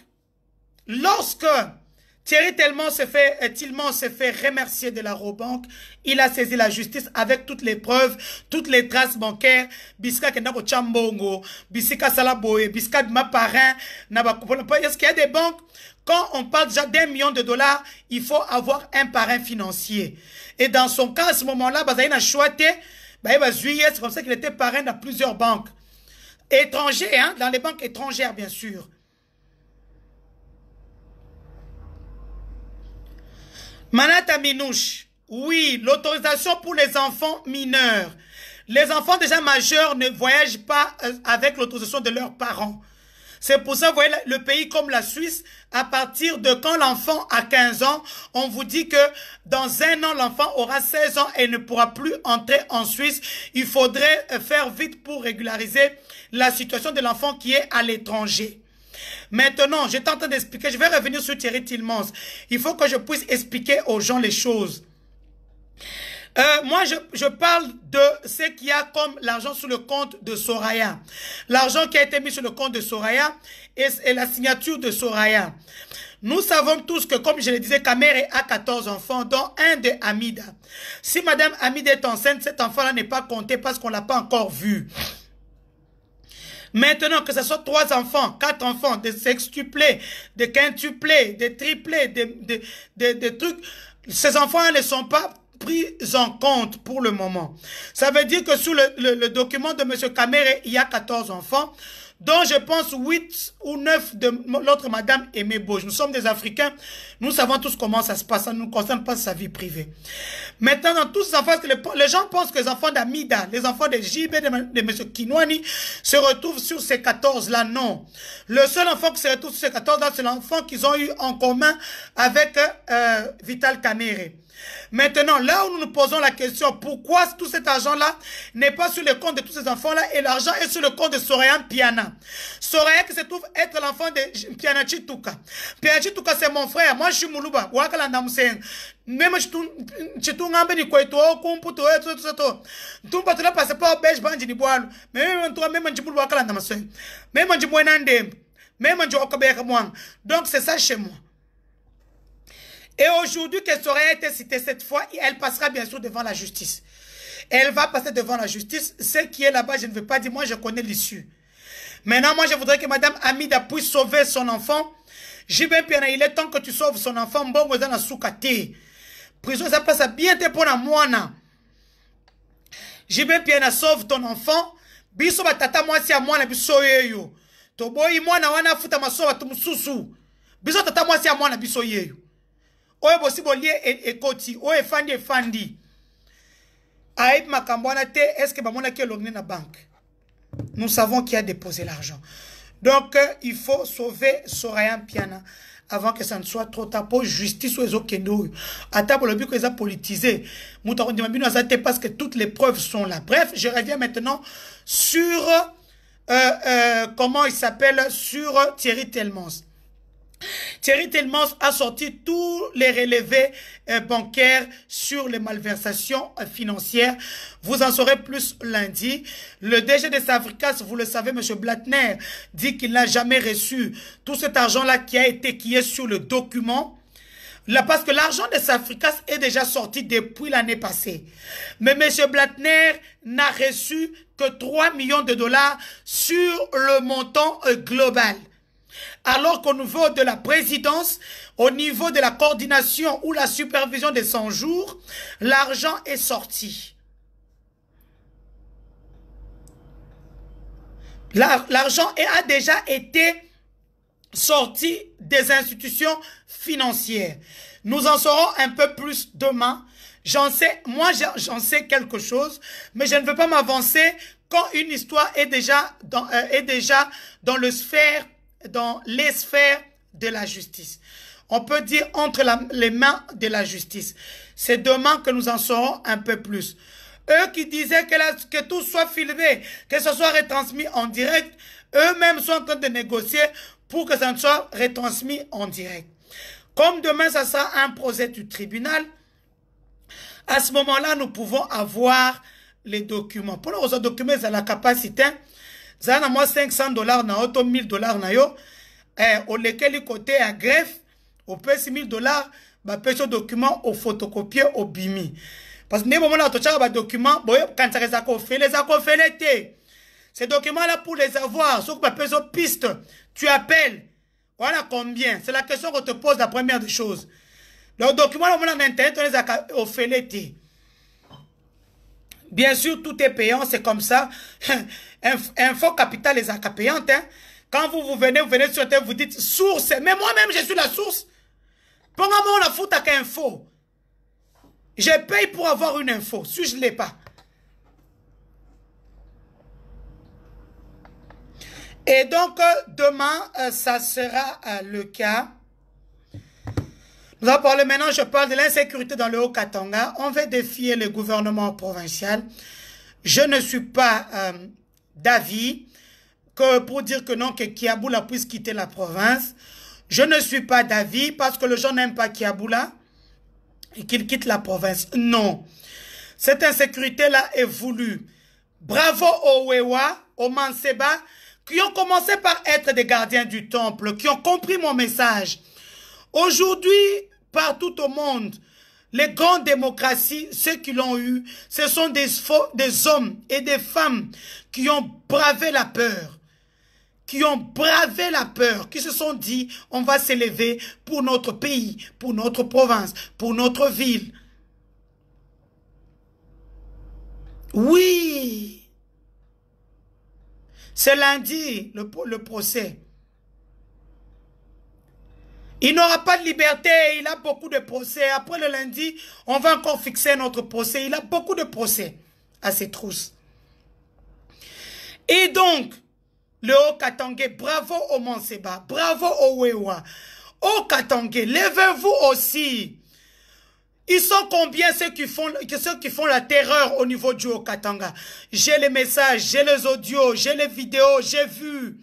lorsque Thierry Tilmans s'est fait remercier de la Robank. Il a saisi la justice avec toutes les preuves, toutes les traces bancaires. Bisika Kendako Chambongo, Bisika Salaboye, Bisika ma parrain. Est-ce qu'il y a des banques? Quand on parle déjà d'1 million de dollars, il faut avoir un parrain financier. Et dans son cas, à ce moment-là, il a choisi, c'est comme ça qu'il était parrain dans plusieurs banques. Étrangers, hein, dans les banques étrangères, bien sûr. Manata Minouche, Oui, l'autorisation pour les enfants mineurs. Les enfants déjà majeurs ne voyagent pas avec l'autorisation de leurs parents. C'est pour ça, vous voyez, le pays comme la Suisse, à partir de quand l'enfant a 15 ans, on vous dit que dans un an, l'enfant aura 16 ans et ne pourra plus entrer en Suisse. Il faudrait faire vite pour régulariser la situation de l'enfant qui est à l'étranger. Maintenant, j'étais en train d'expliquer, je vais revenir sur Thierry Tillmans. Il faut que je puisse expliquer aux gens les choses. Moi, je parle de ce qu'il y a comme l'argent sur le compte de Soraya. L'argent qui a été mis sur le compte de Soraya et la signature de Soraya. Nous savons tous que, comme je le disais, Kamere a 14 enfants, dont un de Hamida. Si Madame Hamida est enceinte, cet enfant-là n'est pas compté parce qu'on ne l'a pas encore vu. Maintenant, que ce soit 3 enfants, 4 enfants, des sextuplés, des quintuplés, des triplés, des trucs, ces enfants ne sont pas pris en compte pour le moment. Ça veut dire que sous le document de M. Kamere, il y a 14 enfants, dont je pense 8 ou 9 de l'autre Madame Aimé Bauge. Nous sommes des Africains, nous savons tous comment ça se passe, ça ne nous concerne pas sa vie privée. Maintenant, dans tous ces enfants, les gens pensent que les enfants d'Amida, les enfants de JB, de M. Kinwani, se retrouvent sur ces 14-là. Non. Le seul enfant qui se retrouve sur ces 14-là, c'est l'enfant qu'ils ont eu en commun avec Vital Kamere. Maintenant, là où nous nous posons la question, pourquoi tout cet argent-là n'est pas sur le compte de tous ces enfants-là et l'argent est sur le compte de Soraya Piana. Soraya qui se trouve être l'enfant de Piana Chituka. Piana Chituka, c'est mon frère. Moi, je suis Moulouba. Wakala Namsen. Même si tu n'as ni quoi, toi, computo, tout ça, tout pas là passe pas au beige bandit ni bois. Même toi, même tu peux Wakala Namsen. Même tu peux n'andem. Même tu peux moi. Donc, c'est ça chez moi. Et aujourd'hui que Soraya a été citée cette fois, elle passera bien sûr devant la justice. Elle va passer devant la justice. Ce qui est là-bas, je ne veux pas dire, moi je connais l'issue. Maintenant, moi je voudrais que Madame Hamida puisse sauver son enfant. Jibin Piana, il est temps que tu sauves son enfant. Bon, vous en a soukate. Prison, ça passe bien te pour la moine. Jibin Piana, sauve ton enfant. Biso batata moi si à moi na biso yeyo. Toboyi moi na wana futa masoba tumususu. Biso tata moi si à moi na biso yeyo. Oye possible et koti, oye fandi. Aïb Makambouana te, est-ce que Bamona qui est logné na banque? Nous savons qui a déposé l'argent. Donc, il faut sauver Soraya Piana avant que ça ne soit trop tard pour justice ou les autres kendo. À table, le but que les a politisé. Parce que toutes les preuves sont là. Bref, je reviens maintenant sur, comment il s'appelle, sur Thierry Tillmans. Thierry Tillmans a sorti tous les relevés bancaires sur les malversations financières. Vous en saurez plus lundi. Le DG de Safricas, vous le savez, M. Blattner, dit qu'il n'a jamais reçu tout cet argent-là qui est sur le document. Là, parce que l'argent de Safricas est déjà sorti depuis l'année passée. Mais M. Blattner n'a reçu que 3 millions de dollars sur le montant global. Alors qu'au niveau de la présidence, au niveau de la coordination ou la supervision des 100 jours, l'argent est sorti. L'argent a déjà été sorti des institutions financières. Nous en saurons un peu plus demain. Moi j'en sais quelque chose, mais je ne veux pas m'avancer quand une histoire est déjà dans les sphères de la justice. On peut dire entre les mains de la justice. C'est demain que nous en saurons un peu plus. Eux qui disaient que tout soit filmé, que ce soit retransmis en direct, eux-mêmes sont en train de négocier pour que ça ne soit retransmis en direct. Comme demain, ça sera un procès du tribunal, à ce moment-là, nous pouvons avoir les documents. Pour les documents, ils ont la capacité. Ça a moi $500 na auto $1000 na yo au lequel côté à greffe au peut $6000 ba peso document au photocopier au bimi parce que ne moment là to tchaka ba document boye quand ça les a fait ces documents là pour les avoir sauf que ba peso piste tu appelles voilà combien c'est la question qu'on te pose la première des choses le document là on a internet on les a offert. Bien sûr, tout est payant, c'est comme ça. Info Capital les a payantes. Hein. Quand vous venez sur Terre, vous dites source. Mais moi-même, je suis la source. Pour moi, on a foutu avec info. Je paye pour avoir une info. Si je ne l'ai pas. Et donc, demain, ça sera le cas. Nous allons parler maintenant, je parle de l'insécurité dans le Haut-Katanga. On va défier le gouvernement provincial. Je ne suis pas d'avis que pour dire que non, que Kiaboula puisse quitter la province. Je ne suis pas d'avis parce que les gens n'aiment pas Kiaboula et qu'il quitte la province. Non. Cette insécurité-là est voulue. Bravo aux Wewa, aux Manseba, qui ont commencé par être des gardiens du temple, qui ont compris mon message. Aujourd'hui, partout au monde, les grandes démocraties, ceux qui l'ont eu, ce sont des hommes et des femmes qui ont bravé la peur. Qui ont bravé la peur, qui se sont dit, on va s'élever pour notre pays, pour notre province, pour notre ville. Oui. C'est lundi, le procès. Il n'aura pas de liberté, il a beaucoup de procès. Après le lundi, on va encore fixer notre procès. Il a beaucoup de procès à ses trousses. Et donc, le Haut-Katanga, bravo au Manseba, bravo au Wewa. Haut-Katanga, levez-vous aussi. Ils sont combien ceux qui font la terreur au niveau du Haut-Katanga? J'ai les messages, j'ai les audios, j'ai les vidéos, j'ai vu.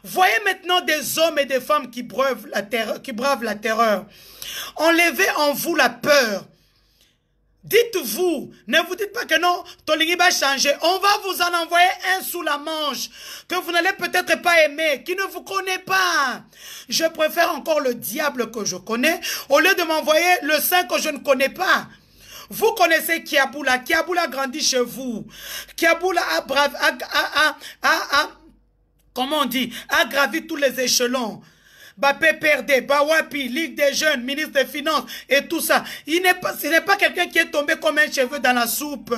Voyez maintenant des hommes et des femmes qui bravent la terreur. Enlevez en vous la peur. Dites-vous, ne vous dites pas que non, Tolingi va changer. On va vous en envoyer un sous la manche que vous n'allez peut-être pas aimer, qui ne vous connaît pas. Je préfère encore le diable que je connais au lieu de m'envoyer le saint que je ne connais pas. Vous connaissez Kiaboula. Kiaboula grandit chez vous. Kiaboula comment on dit, a gravi tous les échelons. PPRD, Bawapi, Ligue des jeunes, ministre des Finances et tout ça. Ce n'est pas quelqu'un qui est tombé comme un cheveu dans la soupe.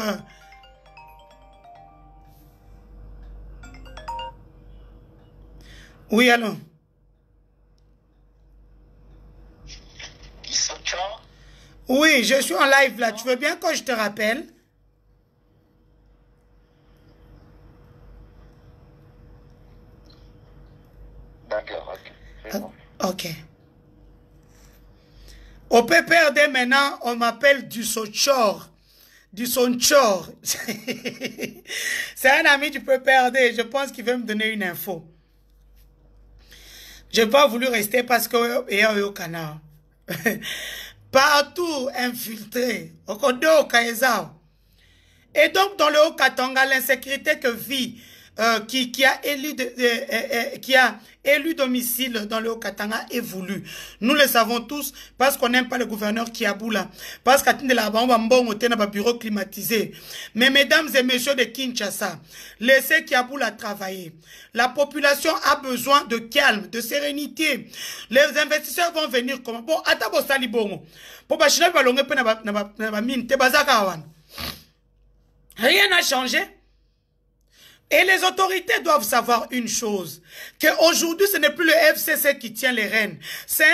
Oui, allô? Oui, je suis en live là. Tu veux bien que je te rappelle? D'accord, ok. Ok. Au PPRD maintenant, on m'appelle du Sochor. Du Sonchor. C'est un ami du PPRD. Je pense qu'il veut me donner une info. Je n'ai pas voulu rester parce que est au canal. Partout infiltré. Au Kodo, au Kaezao. Et donc, dans le Haut-Katanga, l'insécurité que vit, qui a élu domicile dans le Haut-Katanga est voulu. Nous le savons tous parce qu'on n'aime pas le gouverneur Kiaboula. Parce qu'à un bureau climatisé. Mais mesdames et messieurs de Kinshasa, laissez Kiaboula travailler. La population a besoin de calme, de sérénité. Les investisseurs vont venir comme... Bon, attends, Salibongo. Rien n'a changé. Et les autorités doivent savoir une chose, qu'aujourd'hui, ce n'est plus le FCC qui tient les rênes. C'est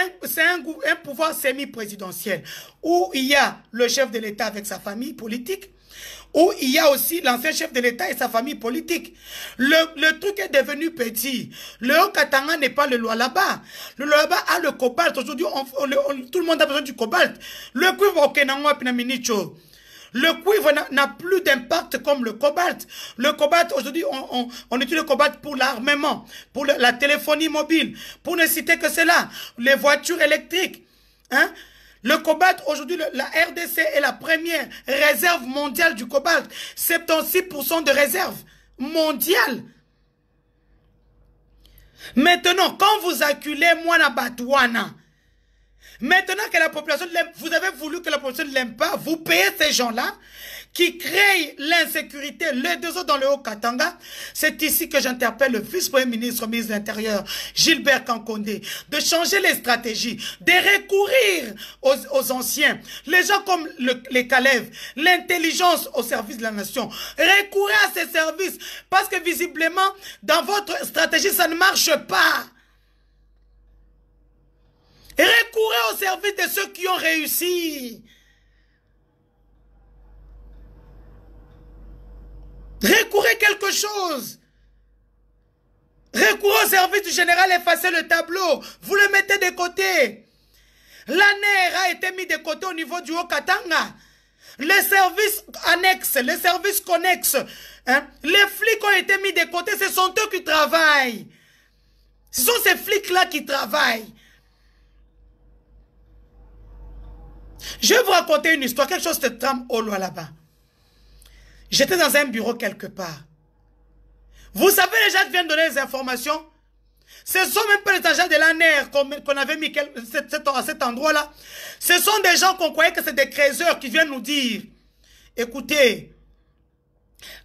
un pouvoir semi-présidentiel, où il y a le chef de l'État avec sa famille politique, où il y a aussi l'ancien chef de l'État et sa famille politique. Le truc est devenu petit. Le Haut-Katanga n'est pas le Lualaba. Le Lualaba a le cobalt. Aujourd'hui, tout le monde a besoin du cobalt. Le cuivre au Kenangwa Pinaminicho. Le cuivre n'a plus d'impact comme le cobalt. Le cobalt, aujourd'hui, on utilise le cobalt pour l'armement, pour la téléphonie mobile, pour ne citer que cela, les voitures électriques. Hein? Le cobalt, aujourd'hui, la RDC est la première réserve mondiale du cobalt. 76% de réserve mondiale. Maintenant, quand vous acculez Mwana Batouana, maintenant que la population l'aime, vous avez voulu que la population ne l'aime pas, vous payez ces gens-là qui créent l'insécurité, le désordre dans le Haut-Katanga. C'est ici que j'interpelle le vice-premier ministre, ministre de l'Intérieur, Gilbert Kankondé, de changer les stratégies, de recourir aux anciens, les gens comme les Kalev, l'intelligence au service de la nation. Recourir à ces services, parce que visiblement, dans votre stratégie, ça ne marche pas. Recourez au service de ceux qui ont réussi. Recourez quelque chose. Recourez au service du général, effacez le tableau. Vous le mettez de côté. L'ANER a été mis de côté au niveau du Haut-Katanga. Les services annexes, les services connexes, hein, les flics ont été mis de côté. Ce sont eux qui travaillent. Ce sont ces flics-là qui travaillent. Je vais vous raconter une histoire, quelque chose de trame au loin là-bas. J'étais dans un bureau quelque part. Vous savez, les gens qui viennent donner les informations, ce ne sont même pas les agents de l'ANER qu'on avait mis à cet endroit-là. Ce sont des gens qu'on croyait que c'est des créateurs qui viennent nous dire, écoutez,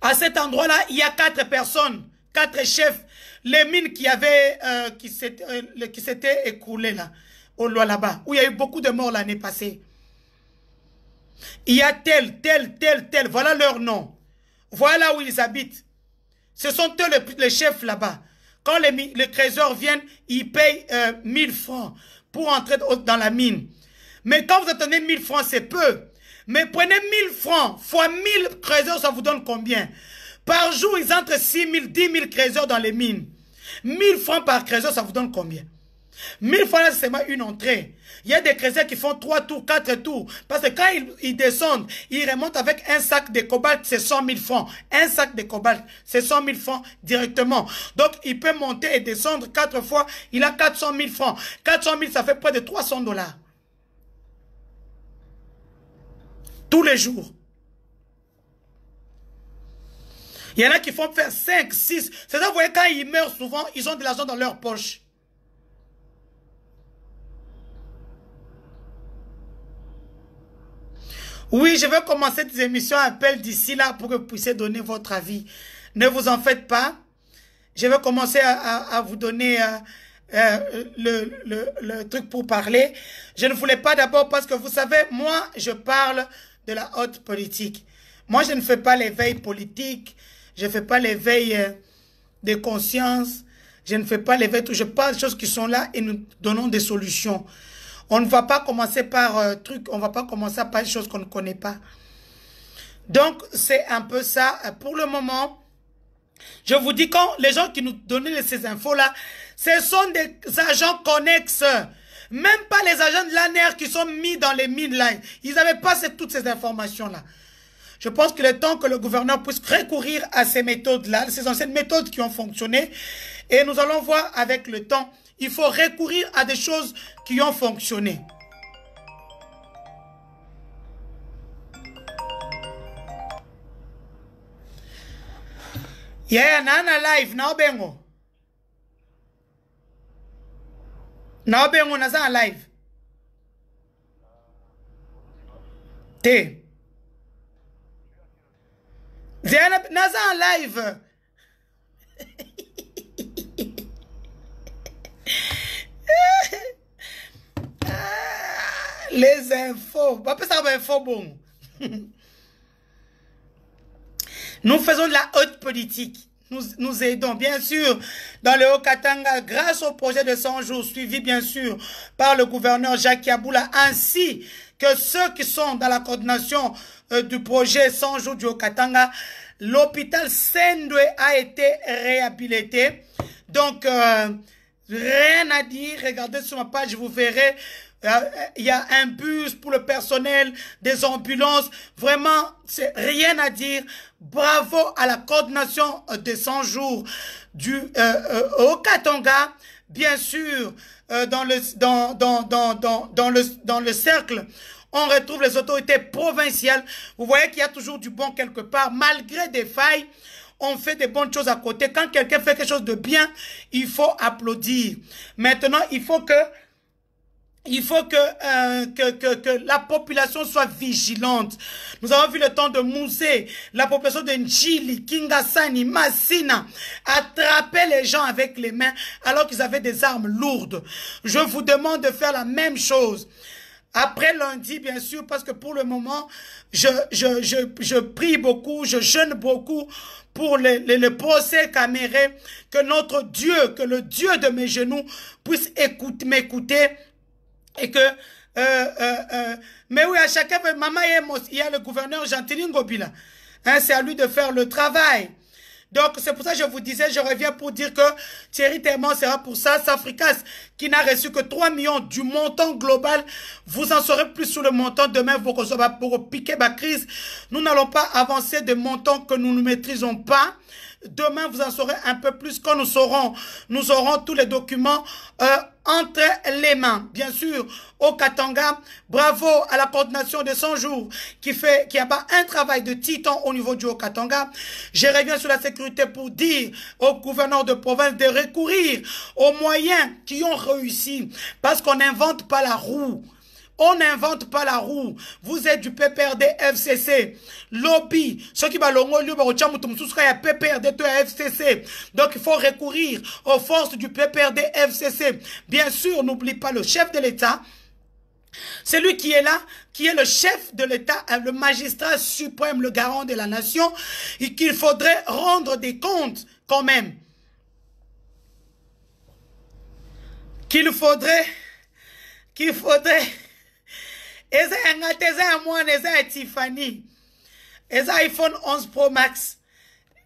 à cet endroit-là, il y a 4 personnes, 4 chefs, les mines qui s'étaient écroulées là, au loin là-bas, où il y a eu beaucoup de morts l'année passée. Il y a tel, voilà leur nom. Voilà où ils habitent. Ce sont eux les chefs là-bas. Quand les trésors viennent, ils payent 1000 francs pour entrer dans la mine. Mais quand vous attendez 1000 francs, c'est peu. Mais prenez 1000 francs fois 1000 trésors, ça vous donne combien? Par jour, ils entrent 6 000, 10 000 trésors dans les mines. 1000 francs par trésor, ça vous donne combien? 1000 francs, là, c'est seulement une entrée. Il y a des trésors qui font 3 tours, 4 tours. Parce que quand ils descendent, ils remontent avec un sac de cobalt, c'est 100 000 francs. Un sac de cobalt, c'est 100 000 francs directement. Donc, il peut monter et descendre 4 fois. Il a 400 000 francs. 400 000, ça fait près de 300 $. Tous les jours. Il y en a qui font faire 5, 6. C'est ça, vous voyez, quand ils meurent souvent, ils ont de l'argent dans leur poche. Oui, je vais commencer des émissions appel d'ici là pour que vous puissiez donner votre avis. Ne vous en faites pas. Je vais commencer à vous donner le truc pour parler. Je ne voulais pas d'abord parce que vous savez, moi, je parle de la haute politique. Moi, je ne fais pas l'éveil politique. Je ne fais pas l'éveil de conscience. Je ne fais pas l'éveil. Je parle des choses qui sont là et nous donnons des solutions. On ne va pas commencer par on va pas commencer par des choses qu'on ne connaît pas. Donc, c'est un peu ça. Pour le moment, je vous dis, quand les gens qui nous donnaient ces infos-là, ce sont des agents connexes. Même pas les agents de l'ANER qui sont mis dans les mines là. Ils n'avaient pas toutes ces informations-là. Je pense qu'il est temps que le gouverneur puisse recourir à ces méthodes-là, ces anciennes méthodes qui ont fonctionné. Et nous allons voir avec le temps. Il faut recourir à des choses qui ont fonctionné. Yeah, nana live, na obengo. Na obengo na za live. Te. Zena na za live. Les infos. Ça va info bon. Nous faisons de la haute politique. Nous aidons, bien sûr, dans le Haut-Katanga, grâce au projet de 100 jours, suivi, bien sûr, par le gouverneur Jacques Yaboula, ainsi que ceux qui sont dans la coordination du projet 100 jours du Haut-Katanga. L'hôpital Sendwe a été réhabilité. Donc, rien à dire. Regardez sur ma page, vous verrez. Il y a un bus pour le personnel, des ambulances. Vraiment, c'est rien à dire. Bravo à la coordination des 100 jours du Haut-Katanga. Bien sûr, dans le cercle, on retrouve les autorités provinciales. Vous voyez qu'il y a toujours du bon quelque part, malgré des failles. On fait des bonnes choses à côté. Quand quelqu'un fait quelque chose de bien, il faut applaudir. Maintenant, il faut que la population soit vigilante. Nous avons vu le temps de Mousé, la population de Njili, Kingasani, Massina, attraper les gens avec les mains alors qu'ils avaient des armes lourdes. Je vous demande de faire la même chose. Après lundi, bien sûr, parce que pour le moment, je prie beaucoup, je jeûne beaucoup pour le procès caméré, que notre Dieu, que le Dieu de mes genoux puisse m'écouter. Et que, mais oui, à chacun, maman, il y a le gouverneur Gentilin Gobila. Hein, c'est à lui de faire le travail. Donc, c'est pour ça que je vous disais, je reviens pour dire que Thierry Terman sera pour ça. Safricas, qui n'a reçu que 3 millions du montant global, vous en saurez plus sur le montant demain pour piquer ma crise. Nous n'allons pas avancer de montants que nous ne maîtrisons pas. Demain, vous en saurez un peu plus quand nous aurons tous les documents entre les mains. Bien sûr, au Katanga, bravo à la coordination de 100 jours qui a pas un travail de titan au niveau du Haut-Katanga. Je reviens sur la sécurité pour dire au gouverneur de province de recourir aux moyens qui ont réussi parce qu'on n'invente pas la roue. On n'invente pas la roue. Vous êtes du PPRD FCC. Lobby. Ceux qui va PPRD FCC. Donc il faut recourir aux forces du PPRD FCC. Bien sûr, n'oublie pas le chef de l'État. C'est lui qui est là, qui est le chef de l'État, le magistrat suprême, le garant de la nation, et qu'il faudrait rendre des comptes quand même. Qu'il faudrait Eza Tiffany. Eza iPhone 11 Pro Max.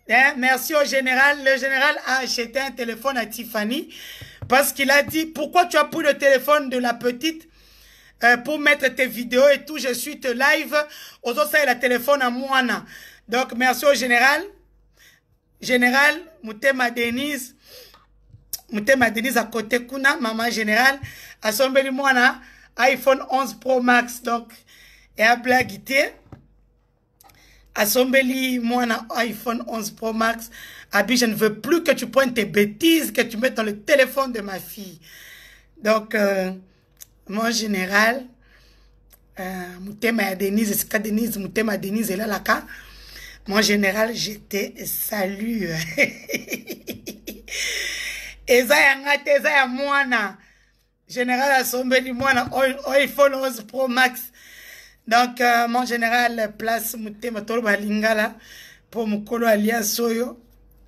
Merci au général. Le général a acheté un téléphone à Tiffany parce qu'il a dit, pourquoi tu as pris le téléphone de la petite pour mettre tes vidéos et tout, je suis te live. Aux autres, ça, il a téléphone à Moana. Donc, merci au général. Général, Moutema Denise à côté Kuna, maman général, à Sombeli Moana. iPhone 11 Pro Max, donc, et à blaguité. À Sombeli, moi, un iPhone 11 Pro Max. Abi, je ne veux plus que tu prennes tes bêtises, que tu mettes dans le téléphone de ma fille. Donc, mon général, Moutema Denise, c'est Denise, Moutema Denise, et là, là, mon général, je te salue. Eza ya mwana. Général Assombeli Mwana iPhone 11 Pro Max. Donc, mon général place Moutema Tolba Lingala pour Mukolo Alia Soyo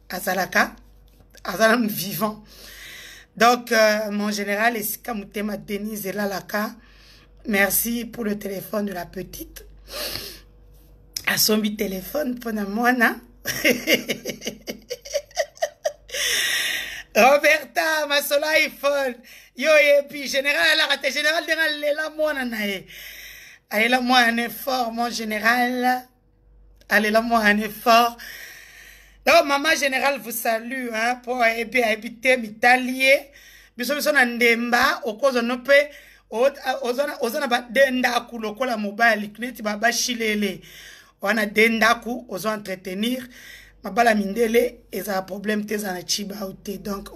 Azalaka. Azalam vivant. Donc, mon général Esika Moutema Denise Lalaka. Merci pour le téléphone de la petite. Assombi téléphone pour Mwana. Roberta, ma solo iPhone. Yo, et puis, général, la général, la moine, allez, la moi un effort, mon général. Allez, la moi un effort. Donc, maman général vous salue, hein, pour habiter italien. Biso ndemba, au cause de paix, ozana ba dendaku, lokola mobile, kneti baba chilele. Wana dendaku, ozo entretenir. Mabala mindele, eza problème te zana chiba oute. Donc,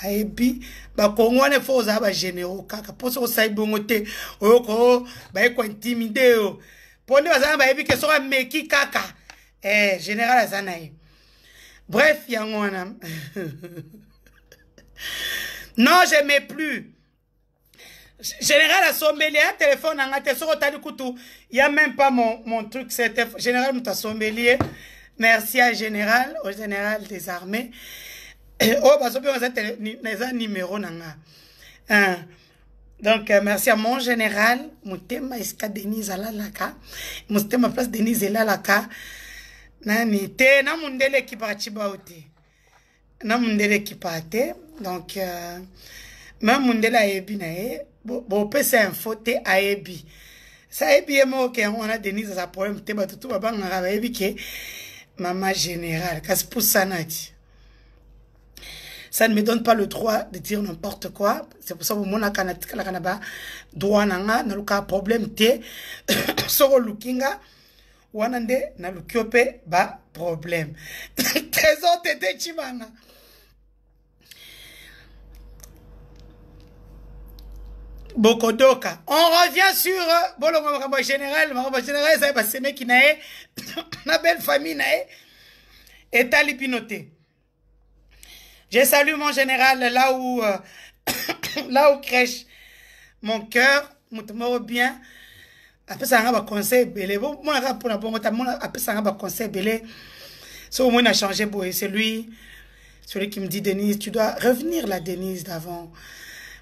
aebi ba kongwane fo za ba généraux kaka poso saibongo te oyoko ba eko intimidé o pone bazana ba ebi ke soka meki kaka général azanae. Bref, yangona. Non, je m'ai plus. Général a sommelier un téléphone en te soko tali kutu, il y a même pas mon truc, c'était général muta sommelier. Merci à général, au général des armées. Oh, bah, ça numéro nanga. Donc, merci à mon général, Moutema Iska Denise Alalaka, Moutema place Denise Alalaka, Nani te, na mundele ki pachiba ote. Na mundele ki pate, donc, même mundele aebi na e, bo pe se info te aebi. Ça aebi emo ke on a Denise sa problème te batutu babanga aebi ke maman générale, kas pour ça nati. Ça ne me donne pas le droit de dire n'importe quoi. C'est pour ça que mon akanatika la kanaba droit nanga na luka problème te soro lukinga wanande na lukiope ba problème. Trésor tete chimanga. Bokodoka. On revient sur Bolo Makambo général, ça va c'est mec qui n'a na belle famille na et talipinoté. Je salue mon général là où crèche mon cœur, mon bien. Après ça, on va conseil belé. Bon, mon rapport pour après ça, on va conseil belé. Ce au moins a changé, c'est lui, celui qui me dit Denise, tu dois revenir la Denise d'avant.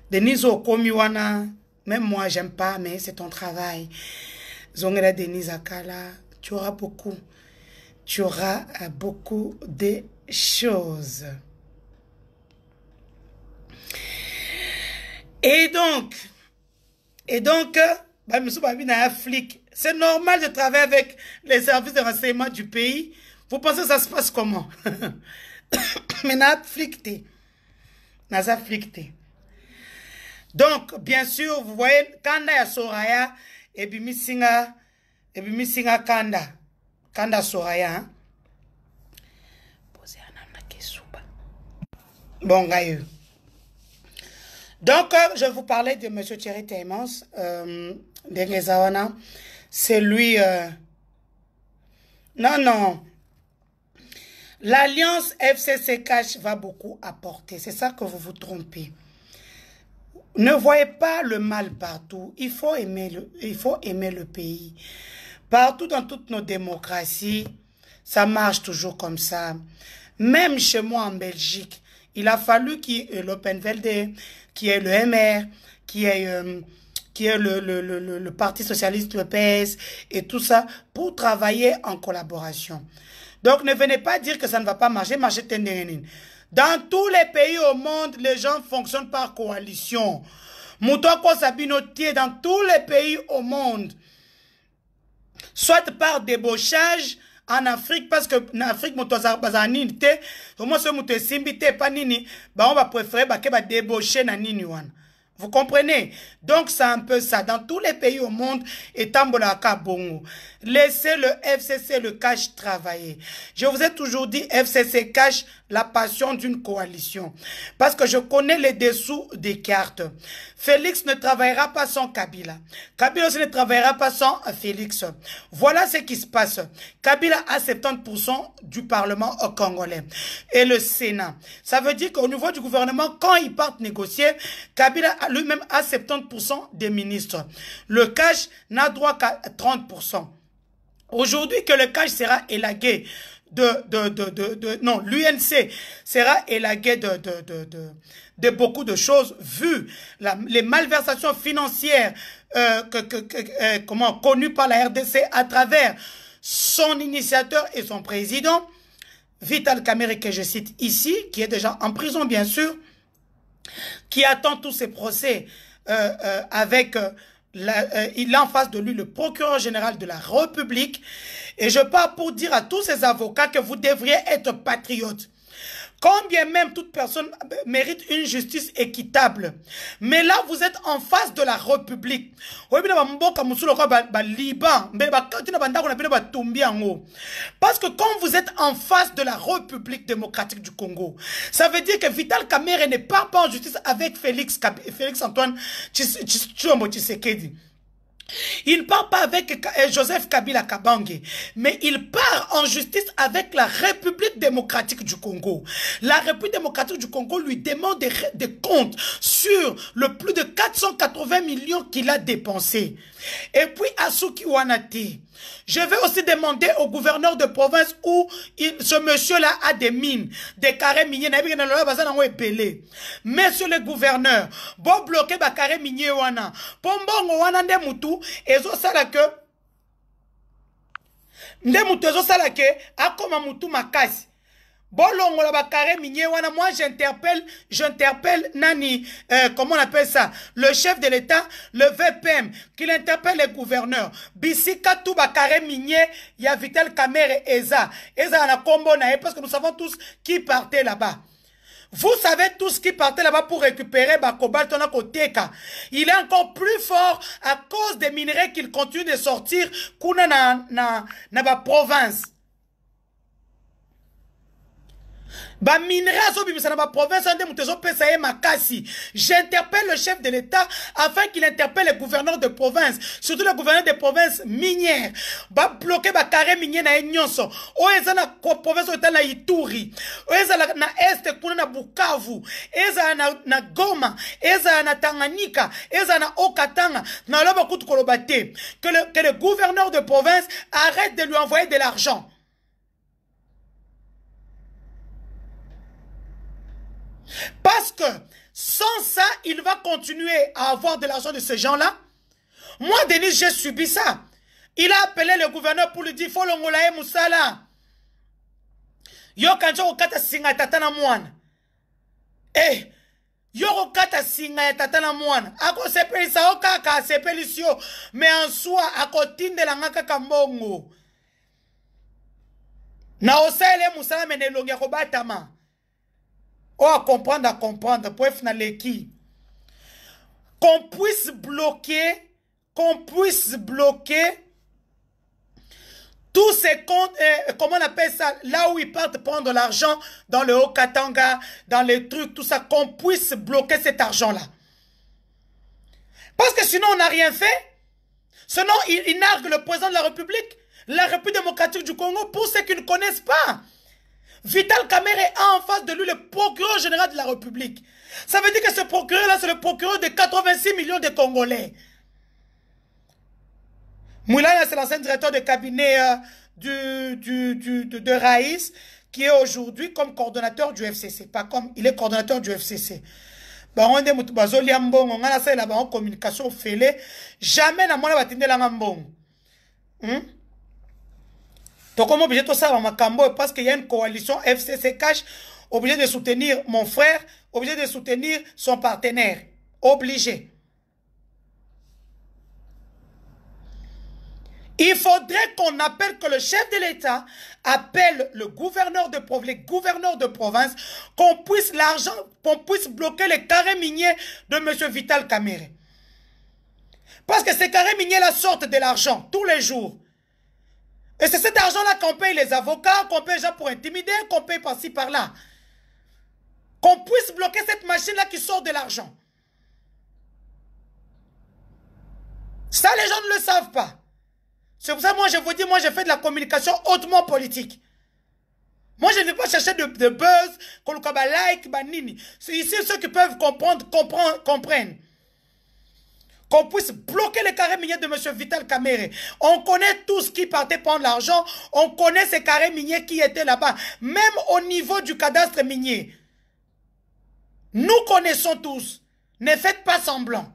Denise au Komiwana, même moi j'aime pas, mais c'est ton travail. Zongela Denise Akala, tu auras beaucoup tu auras beaucoup de choses. Et donc, c'est normal de travailler avec les services de renseignement du pays. Vous pensez que ça se passe comment? Mais donc, bien sûr, vous voyez, Kanda ya Soraya, et Bimisinga Kanda Soraya. Hein? Bon, gaïeux. Donc, je vous parlais de M. Thierry Teymans, c'est lui... Non. L'alliance FCC Cash va beaucoup apporter. C'est ça que vous vous trompez. Ne voyez pas le mal partout. Il faut aimer le pays. Partout dans toutes nos démocraties, ça marche toujours comme ça. Même chez moi en Belgique, il a fallu qu'il y ait l'Openvelde, qu'il y ait le MR, qu'il y ait le Parti Socialiste, le PS et tout ça pour travailler en collaboration. Donc ne venez pas dire que ça ne va pas marcher, Dans tous les pays au monde, les gens fonctionnent par coalition. Dans tous les pays au monde, soit par débauchage, en Afrique, parce que en Afrique, on va préférer débaucher na nini wana. Vous comprenez? Donc, c'est un peu ça. Dans tous les pays au monde, et Tambolaka Bongo. Laissez le FCC, le cash travailler. Je vous ai toujours dit, FCC cache la passion d'une coalition. Parce que je connais les dessous des cartes. Félix ne travaillera pas sans Kabila. Kabila aussi ne travaillera pas sans Félix. Voilà ce qui se passe. Kabila a 70% du Parlement congolais. Et le Sénat. Ça veut dire qu'au niveau du gouvernement, quand ils partent négocier, Kabila lui-même a 70% des ministres. Le cash n'a droit qu'à 30%. Aujourd'hui que le cash sera élagué non, l'UNC sera élagué de beaucoup de choses vu les malversations financières connues par la RDC à travers son initiateur et son président, Vital Kamerhe, que je cite ici, qui est déjà en prison bien sûr, qui attend tous ses procès avec... il a en face de lui le procureur général de la République. Et je pars pour dire à tous ces avocats que vous devriez être patriotes. Combien même toute personne mérite une justice équitable. Mais là, vous êtes en face de la République. Parce que quand vous êtes en face de la République démocratique du Congo, ça veut dire que Vital Kamerhe ne part pas en justice avec Félix Antoine Tshisekedi. Il ne part pas avec Joseph Kabila Kabange, mais il part en justice avec la République démocratique du Congo. La République démocratique du Congo lui demande des comptes sur le plus de 480 millions qu'il a dépensé. Et puis, Asuki Wanate, je vais aussi demander au gouverneur de province où ce monsieur-là a des mines, des carrés miniers. Monsieur le gouverneur, bon bloquer ba carré minier wana. Pombongo wana nde mutu ezo sala que akoma mutu makasi. Bolongo la bakare minier wana, moi j'interpelle Nani, comment on appelle ça, le chef de l'État, le VPM, qu'il interpelle les gouverneurs. Bisika tout bakare minier, il y a Vital Kamerhe Eza na combo nae, parce que nous savons tous qui partait là-bas. Vous savez tous qui partait là-bas pour récupérer Bakobalt na Koteka. Il est encore plus fort à cause des minerais qu'il continue de sortir kuna na ba province. J'interpelle le chef de l'État afin qu'il interpelle les gouverneurs de province, surtout les gouverneurs de province minières. Bloquer ba carré minier na Nyonso. Oeza na province na Ituri. Oeza na Est kuna na Bukavu. Eza na Goma. Eza na Tanganyika. Eza na Okatanga. Na loba kutu kolobate. Que le gouverneur de province arrête de lui envoyer de l'argent. Parce que sans ça, il va continuer à avoir de l'argent de ces gens-là. Moi, Denis, j'ai subi ça. Il a appelé le gouverneur pour lui dire, faut l'ongolaye Moussala. Yo kanjo okata singa tata na mwana. Eh, yo okata singa ya tata na mwana. Ako sepelisa okaka sepelisio. Mais en soi, ako tindela nga kaka mbongo. Na osele musala menelongi ya kobatama. Oh, à comprendre. Pour être dans l'équipe. Qu'on puisse bloquer tous ces comptes, comment on appelle ça, là où ils partent prendre l'argent, dans le Haut-Katanga, dans les trucs, tout ça, qu'on puisse bloquer cet argent-là. Parce que sinon, on n'a rien fait. Sinon, ils narguent le président de la République démocratique du Congo, pour ceux qui ne connaissent pas. Vital Kamerhe a en face de lui le procureur général de la République. Ça veut dire que ce procureur-là, c'est le procureur de 86 millions de Congolais. Moulaya, c'est l'ancien directeur de cabinet de Raïs, qui est aujourd'hui comme coordonnateur du FCC. Pas comme, il est coordonnateur du FCC. On est on a la communication fêlée. Jamais na mona batinde la ngambong. Donc, comment obligé de ça parce qu'il y a une coalition FCC Cash, obligé de soutenir mon frère, obligé de soutenir son partenaire. Obligé. Il faudrait qu'on appelle, que le chef de l'État appelle le gouverneur de province, les gouverneurs de province, qu'on puisse l'argent, qu'on puisse bloquer les carrés miniers de M. Vital Kamerhe. Parce que ces carrés miniers-là sortent de l'argent tous les jours. Et c'est cet argent-là qu'on paye les avocats, qu'on paye les gens pour intimider, qu'on paye par-ci, par-là. Qu'on puisse bloquer cette machine-là qui sort de l'argent. Ça, les gens ne le savent pas. C'est pour ça que moi, je vous dis, moi, je fais de la communication hautement politique. Moi, je ne vais pas chercher de buzz, qu'on like, banini. C'est ici ceux qui peuvent comprendre, comprennent. Qu'on puisse bloquer les carrés miniers de M. Vital Kamerhe. On connaît tous qui partaient prendre l'argent. On connaît ces carrés miniers qui étaient là-bas. Même au niveau du cadastre minier. Nous connaissons tous. Ne faites pas semblant.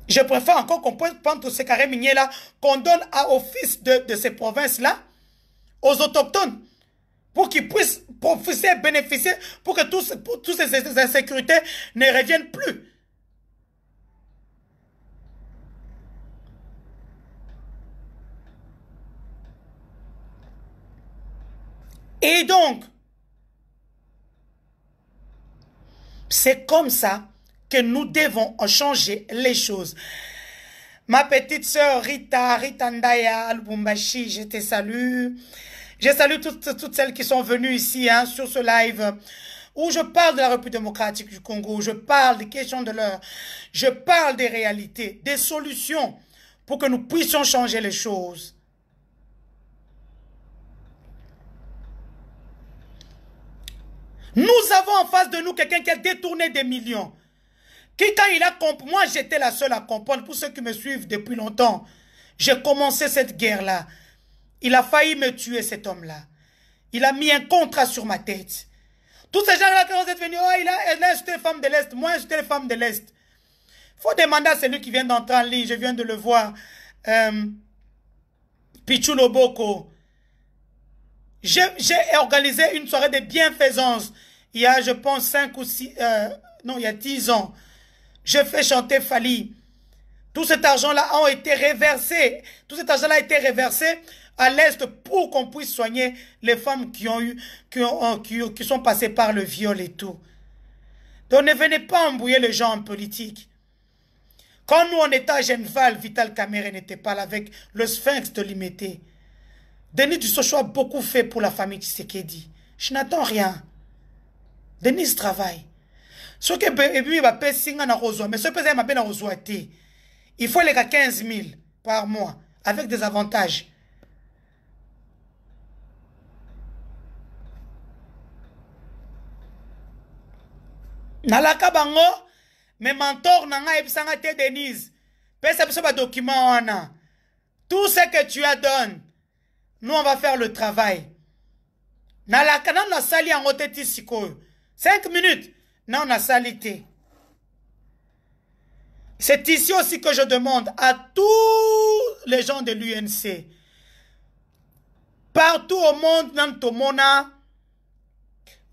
Je préfère encore qu'on puisse prendre tous ces carrés miniers-là, qu'on donne aux fils de ces provinces-là, aux autochtones, pour qu'ils puissent profiter, bénéficier, pour que toutes ces insécurités ne reviennent plus. Et donc, c'est comme ça que nous devons changer les choses. Ma petite sœur Rita Ndaya Albumbashi, je te salue. Je salue toutes celles qui sont venues ici sur ce live où je parle de la République démocratique du Congo, où je parle des questions de l'heure, je parle des réalités, des solutions pour que nous puissions changer les choses. Nous avons en face de nous quelqu'un qui a détourné des millions. Qui, quand il a compris, moi j'étais la seule à comprendre, pour ceux qui me suivent depuis longtemps, j'ai commencé cette guerre-là. Il a failli me tuer, cet homme-là. Il a mis un contrat sur ma tête. Tous ces gens-là qui ont été venus, oh, il a insulté les femmes de l'Est, moi j'ai insulté les femmes de l'Est. Il faut demander à celui qui vient d'entrer en ligne, je viens de le voir, Pichou Loboko. J'ai organisé une soirée de bienfaisance, il y a, je pense, 5 ou 6, non, il y a 10 ans. Je fais chanter Fali. Tout cet argent-là a été reversé. Tout cet argent-là a été reversé à l'Est pour qu'on puisse soigner les femmes qui sont passées par le viol et tout. Donc ne venez pas embrouiller les gens en politique. Quand nous, on était à Genval, Vital Kamerhe n'était pas là avec le sphinx de Limité. Denis Dussocho a beaucoup fait pour la famille Tshisekedi. Je n'attends rien. Denis travaille. Ce que il va payer 5 ans à Rosoa, mais ce que il m'a bien à Rosoa, il faut les 15 000 par mois avec des avantages. Nalaka bango, mes mentors nanga ebisanga te Denise. Pesa biso ba document wana. Tout ce que tu as donné, nous on va faire le travail. Nalaka na sali en oteti sikoyo. 5 minutes. Non, on a salité. C'est ici aussi que je demande à tous les gens de l'UNC, partout au monde,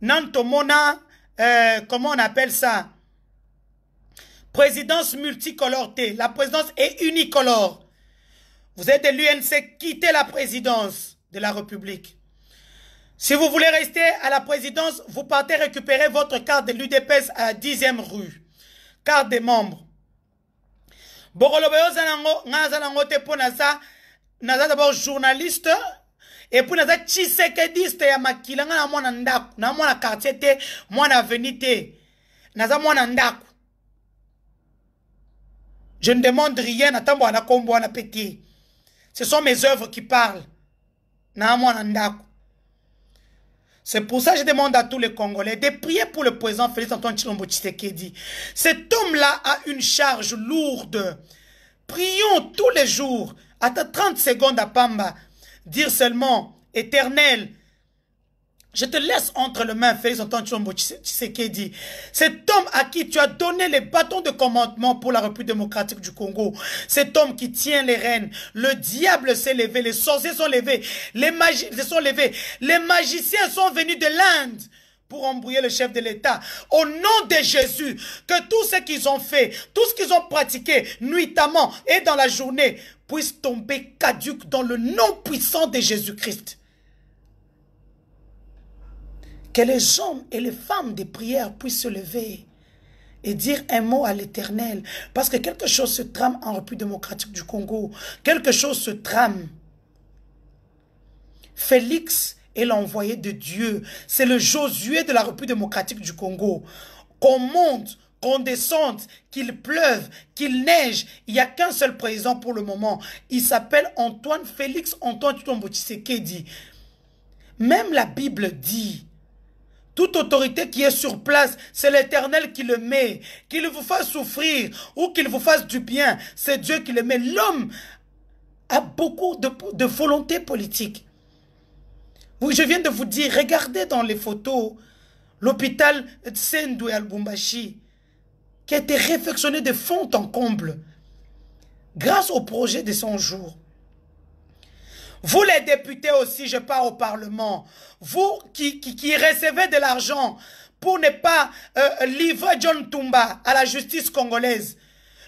Nantomona, comment on appelle ça? Présidence multicolore T. La présidence est unicolore. Vous êtes de l'UNC, quittez la présidence de la République. Si vous voulez rester à la présidence, vous partez récupérer votre carte de l'UDPS à la 10e rue. Carte des membres. Naza d'abord journaliste et puis naza chisekediste ya makila nga na mwana ndaku na mwana quartier te mwana avenue te naza mwana ndaku. Je ne demande rien à tambo na kombo na petit. Ce sont mes œuvres qui parlent. Na mwana ndaku. C'est pour ça que je demande à tous les Congolais de prier pour le président Félix Antoine Tshilombo Tshisekedi. Cet homme-là a une charge lourde. Prions tous les jours. Attends 30 secondes à Pamba. Dire seulement, Éternel, je te laisse entre les mains Félix Antoine Tshilombo Tshisekedi. Cet homme à qui tu as donné les bâtons de commandement pour la République démocratique du Congo. Cet homme qui tient les rênes. Le diable s'est levé, les sorciers sont levés, les magiciens sont levés, les magiciens sont venus de l'Inde pour embrouiller le chef de l'État. Au nom de Jésus, que tout ce qu'ils ont fait, tout ce qu'ils ont pratiqué nuitamment et dans la journée, puisse tomber caduc dans le nom puissant de Jésus-Christ. Que les hommes et les femmes de prière puissent se lever et dire un mot à l'Éternel. Parce que quelque chose se trame en République démocratique du Congo. Quelque chose se trame. Félix est l'envoyé de Dieu. C'est le Josué de la République démocratique du Congo. Qu'on monte, qu'on descende, qu'il pleuve, qu'il neige. Il n'y a qu'un seul président pour le moment. Il s'appelle Antoine Félix Antoine Tshilombo Tshisekedi. Même la Bible dit, toute autorité qui est sur place, c'est l'Éternel qui le met. Qu'il vous fasse souffrir ou qu'il vous fasse du bien, c'est Dieu qui le met. L'homme a beaucoup de volonté politique. Oui, je viens de vous dire, regardez dans les photos l'hôpital Tsendou à Lubumbashi qui a été réfectionné de fond en comble grâce au projet de 100 jours. Vous les députés aussi, je pars au Parlement, vous qui recevez de l'argent pour ne pas livrer John Tumba à la justice congolaise,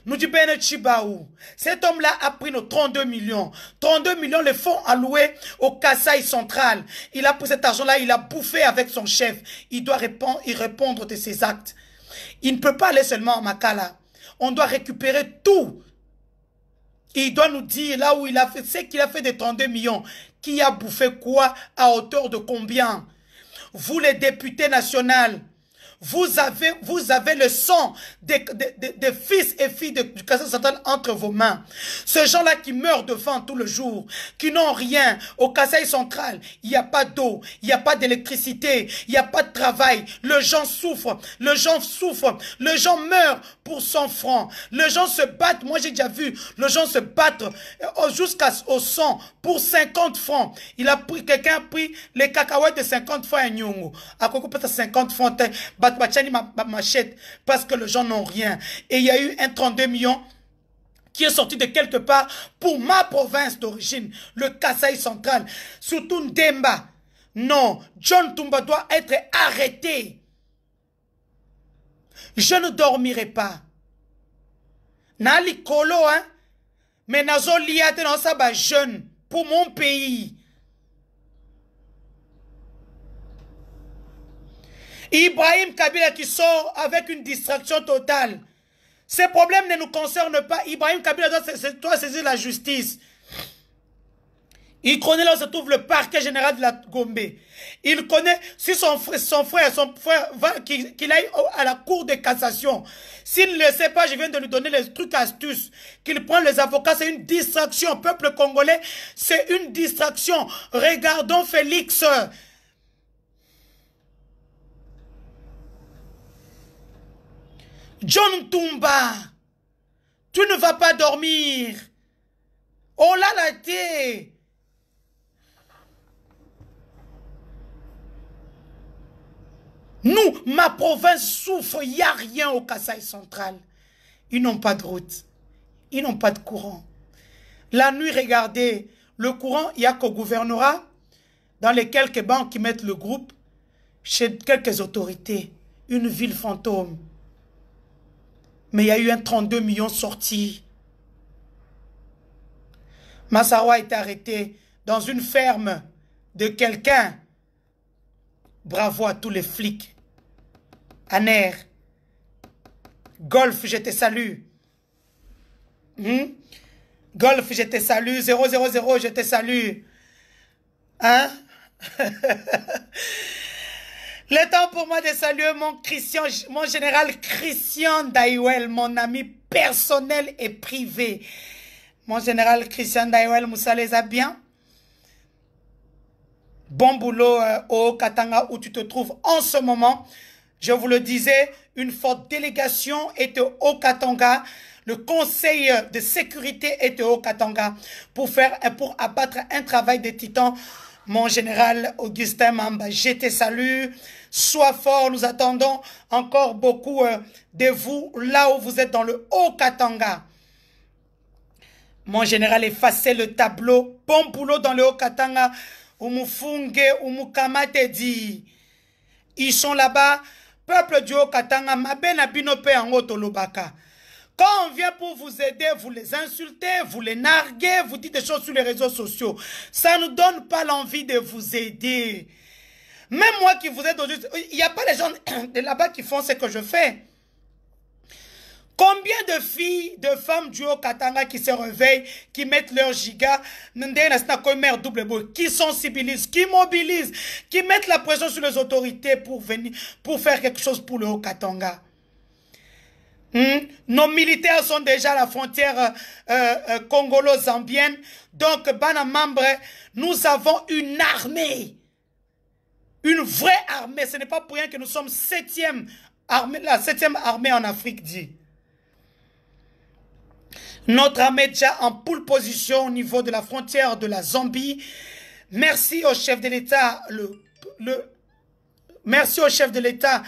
nous disons Chibaou. Cet homme-là a pris nos 32 millions. 32 millions, les fonds alloués au Kasaï central. Il a pris cet argent-là, il a bouffé avec son chef. Il doit répondre de ses actes. Il ne peut pas aller seulement à Makala. On doit récupérer tout. Il doit nous dire là où il a fait, ce qu'il a fait des 32 millions. Qui a bouffé quoi, à hauteur de combien? Vous les députés nationaux, vous avez le sang des fils et filles du Kasaï central entre vos mains. Ces gens-là qui meurent de faim tout le jour, qui n'ont rien. Au Kasaï central, il n'y a pas d'eau, il n'y a pas d'électricité, il n'y a pas de travail. Les gens souffrent, les gens souffrent, les gens meurent pour 100 francs. Les gens se battent, moi j'ai déjà vu, les gens se battent jusqu'au 100 pour 50 francs. Quelqu'un a pris les cacahuètes de 50 francs à Nyongo. À quoi peut-être 50 francs, ma machette, parce que les gens n'ont rien. Et il y a eu un 32 millions qui est sorti de quelque part pour ma province d'origine, le Kasaï central, surtout Ndemba. Non, John Tumba doit être arrêté. Je ne dormirai pas. Nali kolo, hein, mais nazo liate dans sa ba jeune pour mon pays. Ibrahim Kabila qui sort avec une distraction totale. Ces problèmes ne nous concernent pas. Ibrahim Kabila doit saisir la justice. Il connaît là où se trouve le parquet général de la Gombe. Il connaît si son frère qu'il aille à la cour de cassation. S'il ne le sait pas, je viens de lui donner les trucs astuces. Qu'il prenne les avocats, c'est une distraction. Peuple congolais, c'est une distraction. Regardons Félix. John Tumba, tu ne vas pas dormir. Oh là là, t'es. Nous, ma province souffre, il n'y a rien au Kasaï central. Ils n'ont pas de route. Ils n'ont pas de courant. La nuit, regardez, le courant, il n'y a qu'au gouvernorat, dans les quelques banques qui mettent le groupe, chez quelques autorités. Une ville fantôme. Mais il y a eu un 32 millions sortis. Massaroua a été arrêté dans une ferme de quelqu'un. Bravo à tous les flics. Aner. Golf, je te salue. Golf, je te salue. 000, je te salue. Hein? Le temps pour moi de saluer mon général Christian Daïwel, mon ami personnel et privé. Mon général Christian Daïwel, Moussa les a bien. Bon boulot au Katanga où tu te trouves en ce moment. Je vous le disais, une forte délégation était au Katanga. Le conseil de sécurité était au Katanga pour abattre un travail de titan. Mon général Augustin Mamba, je te salue. Sois fort, nous attendons encore beaucoup de vous là où vous êtes dans le Haut-Katanga. Mon général effacez le tableau. Bon boulot dans le Haut-Katanga. Umufunge, Umukamate dit. Ils sont là-bas. Peuple du Haut-Katanga, Mabena Binope en Otolobaka. Quand on vient pour vous aider, vous les insultez, vous les narguez, vous dites des choses sur les réseaux sociaux. Ça ne nous donne pas l'envie de vous aider. Même moi qui vous aide aujourd'hui, il n'y a pas les gens de là-bas qui font ce que je fais. Combien de filles, de femmes du Haut-Katanga qui se réveillent, qui mettent leur giga, qui sensibilisent, qui mobilisent, qui mettent la pression sur les autorités pour venir, pour faire quelque chose pour le Haut-Katanga. Nos militaires sont déjà à la frontière congolo-zambienne. Donc, Bana Mambre, nous avons une armée. Une vraie armée. Ce n'est pas pour rien que nous sommes la 7e armée en Afrique, dit. Notre armée est déjà en pole position au niveau de la frontière de la Zambie. Merci au chef de l'État, merci au chef de l'État,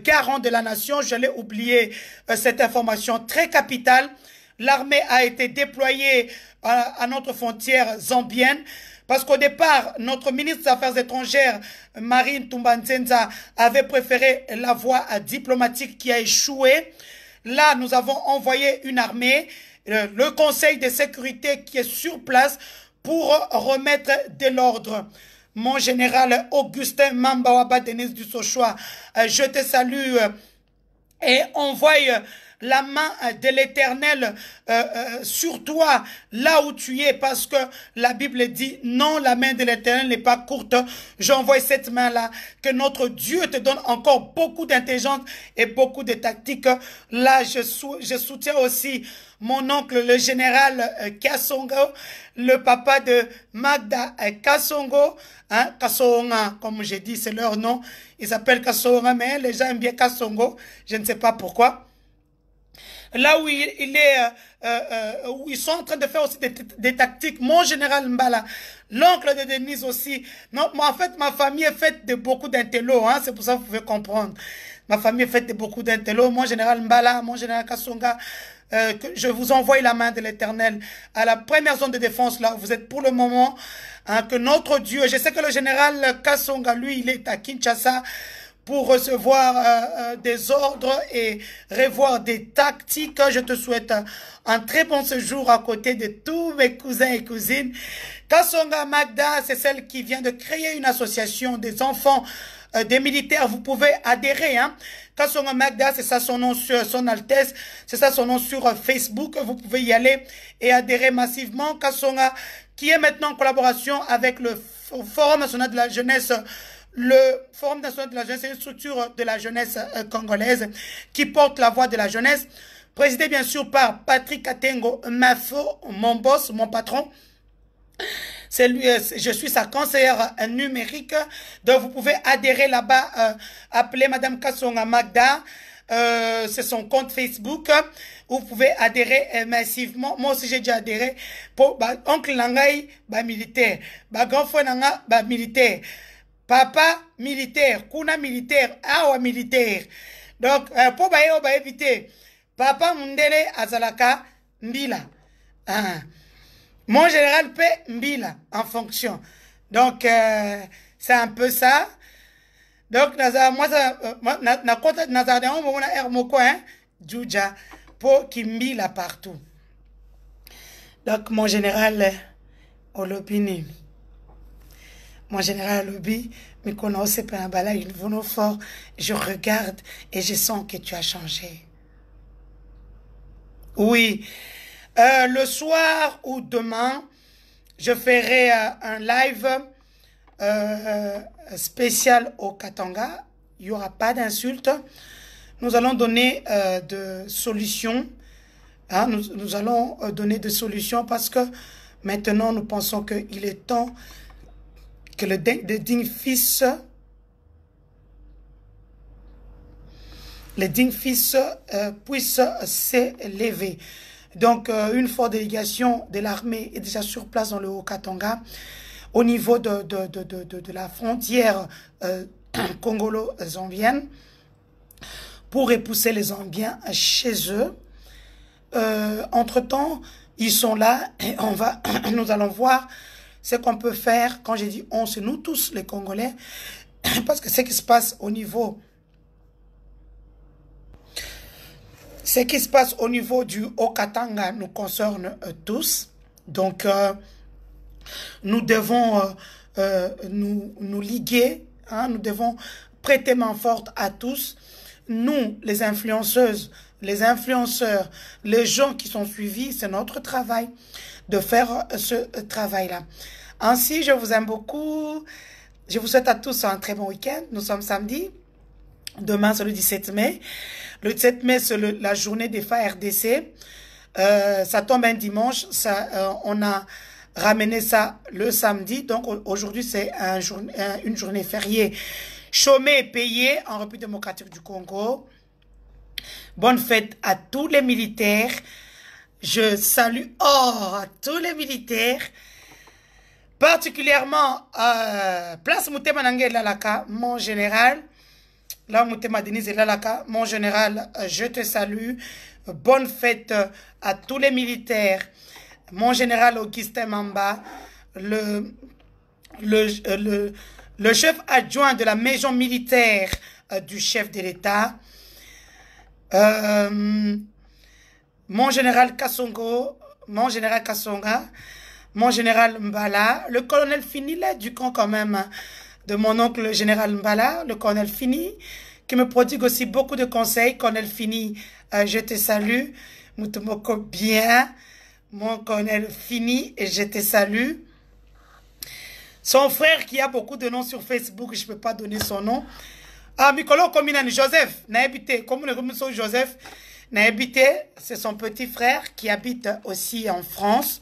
garant de la nation. Je l'ai oublié, cette information très capitale. L'armée a été déployée à notre frontière zambienne. Parce qu'au départ, notre ministre des Affaires étrangères, Marine Toumba-Nzenza, avait préféré la voie diplomatique qui a échoué. Là, nous avons envoyé une armée, le Conseil de sécurité qui est sur place pour remettre de l'ordre. Mon général Augustin Mambawaba Denis du Sochoa, je te salue et envoie la main de l'Éternel sur toi, là où tu es, parce que la Bible dit, non, la main de l'Éternel n'est pas courte. J'envoie cette main-là, que notre Dieu te donne encore beaucoup d'intelligence et beaucoup de tactiques. Là, je soutiens aussi mon oncle, le général Kassongo, le papa de Magda Kassongo, hein, Kassonga, comme j'ai dit, c'est leur nom. Ils s'appellent Kassonga, mais les gens aiment bien Kassongo, je ne sais pas pourquoi. Là où où ils sont en train de faire aussi des tactiques. Mon général Mbala, l'oncle de Denise aussi. Non, en fait, ma famille est faite de beaucoup d'intellos, hein, c'est pour ça que vous pouvez comprendre. Ma famille est faite de beaucoup d'intellos. Mon général Mbala, mon général Kassonga, je vous envoie la main de l'Éternel à la première zone de défense là où vous êtes pour le moment, hein, que notre Dieu, je sais que le général Kassonga, lui, il est à Kinshasa pour recevoir des ordres et revoir des tactiques. Je te souhaite un très bon séjour à côté de tous mes cousins et cousines. Kassonga Magda, c'est celle qui vient de créer une association des enfants des militaires. Vous pouvez adhérer, hein. Kassonga Magda, c'est ça son nom sur son Altesse, c'est ça son nom sur Facebook. Vous pouvez y aller et adhérer massivement. Kassonga, qui est maintenant en collaboration avec le Forum national de la jeunesse. Le Forum national de la jeunesse, c'est une structure de la jeunesse congolaise qui porte la voix de la jeunesse, présidée bien sûr par Patrick Katengo Mafo, mon boss, mon patron. C'est lui, je suis sa conseillère numérique. Donc vous pouvez adhérer là-bas, appeler Madame Kassonga Magda. C'est son compte Facebook. Vous pouvez adhérer massivement. Moi aussi j'ai déjà adhéré. Pour oncle Langai, militaire. Grand frère Nanga, militaire. Papa militaire, kuna militaire, awa militaire. Donc, pour éviter, Papa Mundele Azalaka Mbila. Hein. Mon général P. Mbila, en fonction. Donc, c'est un peu ça. Donc, moi, na kota nazarde on mona hermoko hein, Djouja pour qui Mbila partout. Donc, mon général Olobini. Mon général Olobi, me connaît pas un balai, une vono fort. Je regarde et je sens que tu as changé. Oui. Le soir ou demain, je ferai un live spécial au Katanga. Il n'y aura pas d'insultes. Nous allons donner de solutions. Hein, nous allons donner des solutions parce que maintenant nous pensons qu'il est temps que le digne fils puisse s'élever. Donc, une forte délégation de l'armée est déjà sur place dans le Haut-Katanga, au niveau de la frontière congolo-zambienne, pour repousser les Zambiens chez eux. Entre-temps, ils sont là et nous allons voir ce qu'on peut faire. Quand j'ai dit on, c'est nous tous les Congolais, parce que ce qui se passe au niveau... Ce qui se passe au niveau du Haut-Katanga nous concerne tous. Donc, nous devons nous liguer. Hein, nous devons prêter main forte à tous. Nous, les influenceuses, les influenceurs, les gens qui sont suivis, c'est notre travail de faire ce travail-là. Ainsi, je vous aime beaucoup. Je vous souhaite à tous un très bon week-end. Nous sommes samedi. Demain, c'est le 17 mai. Le 17 mai, c'est la journée des femmes RDC. Ça tombe un dimanche. On a ramené ça le samedi. Donc, aujourd'hui, c'est une journée fériée. Chômée et payée en République démocratique du Congo. Bonne fête à tous les militaires. Je salue à tous les militaires. Particulièrement, Place Moutema Nange Lalaka, mon général. Là, Moutema Denise Lalaka, mon général, je te salue. Bonne fête à tous les militaires. Mon général Augustin Mamba, le chef adjoint de la maison militaire du chef de l'État. Mon général Kassongo, mon général Kassonga, mon général Mbala, le colonel Fini, là, du camp quand même, de mon oncle le général Mbala, le colonel Fini, qui me prodigue aussi beaucoup de conseils. Colonel Fini, je te salue. Moutomoko bien, mon colonel Fini, et je te salue. Son frère qui a beaucoup de noms sur Facebook, je ne peux pas donner son nom. Ah, Mikolo Kominani, Joseph, Naébité, comme le Joseph, Naébité, c'est son petit frère qui habite aussi en France.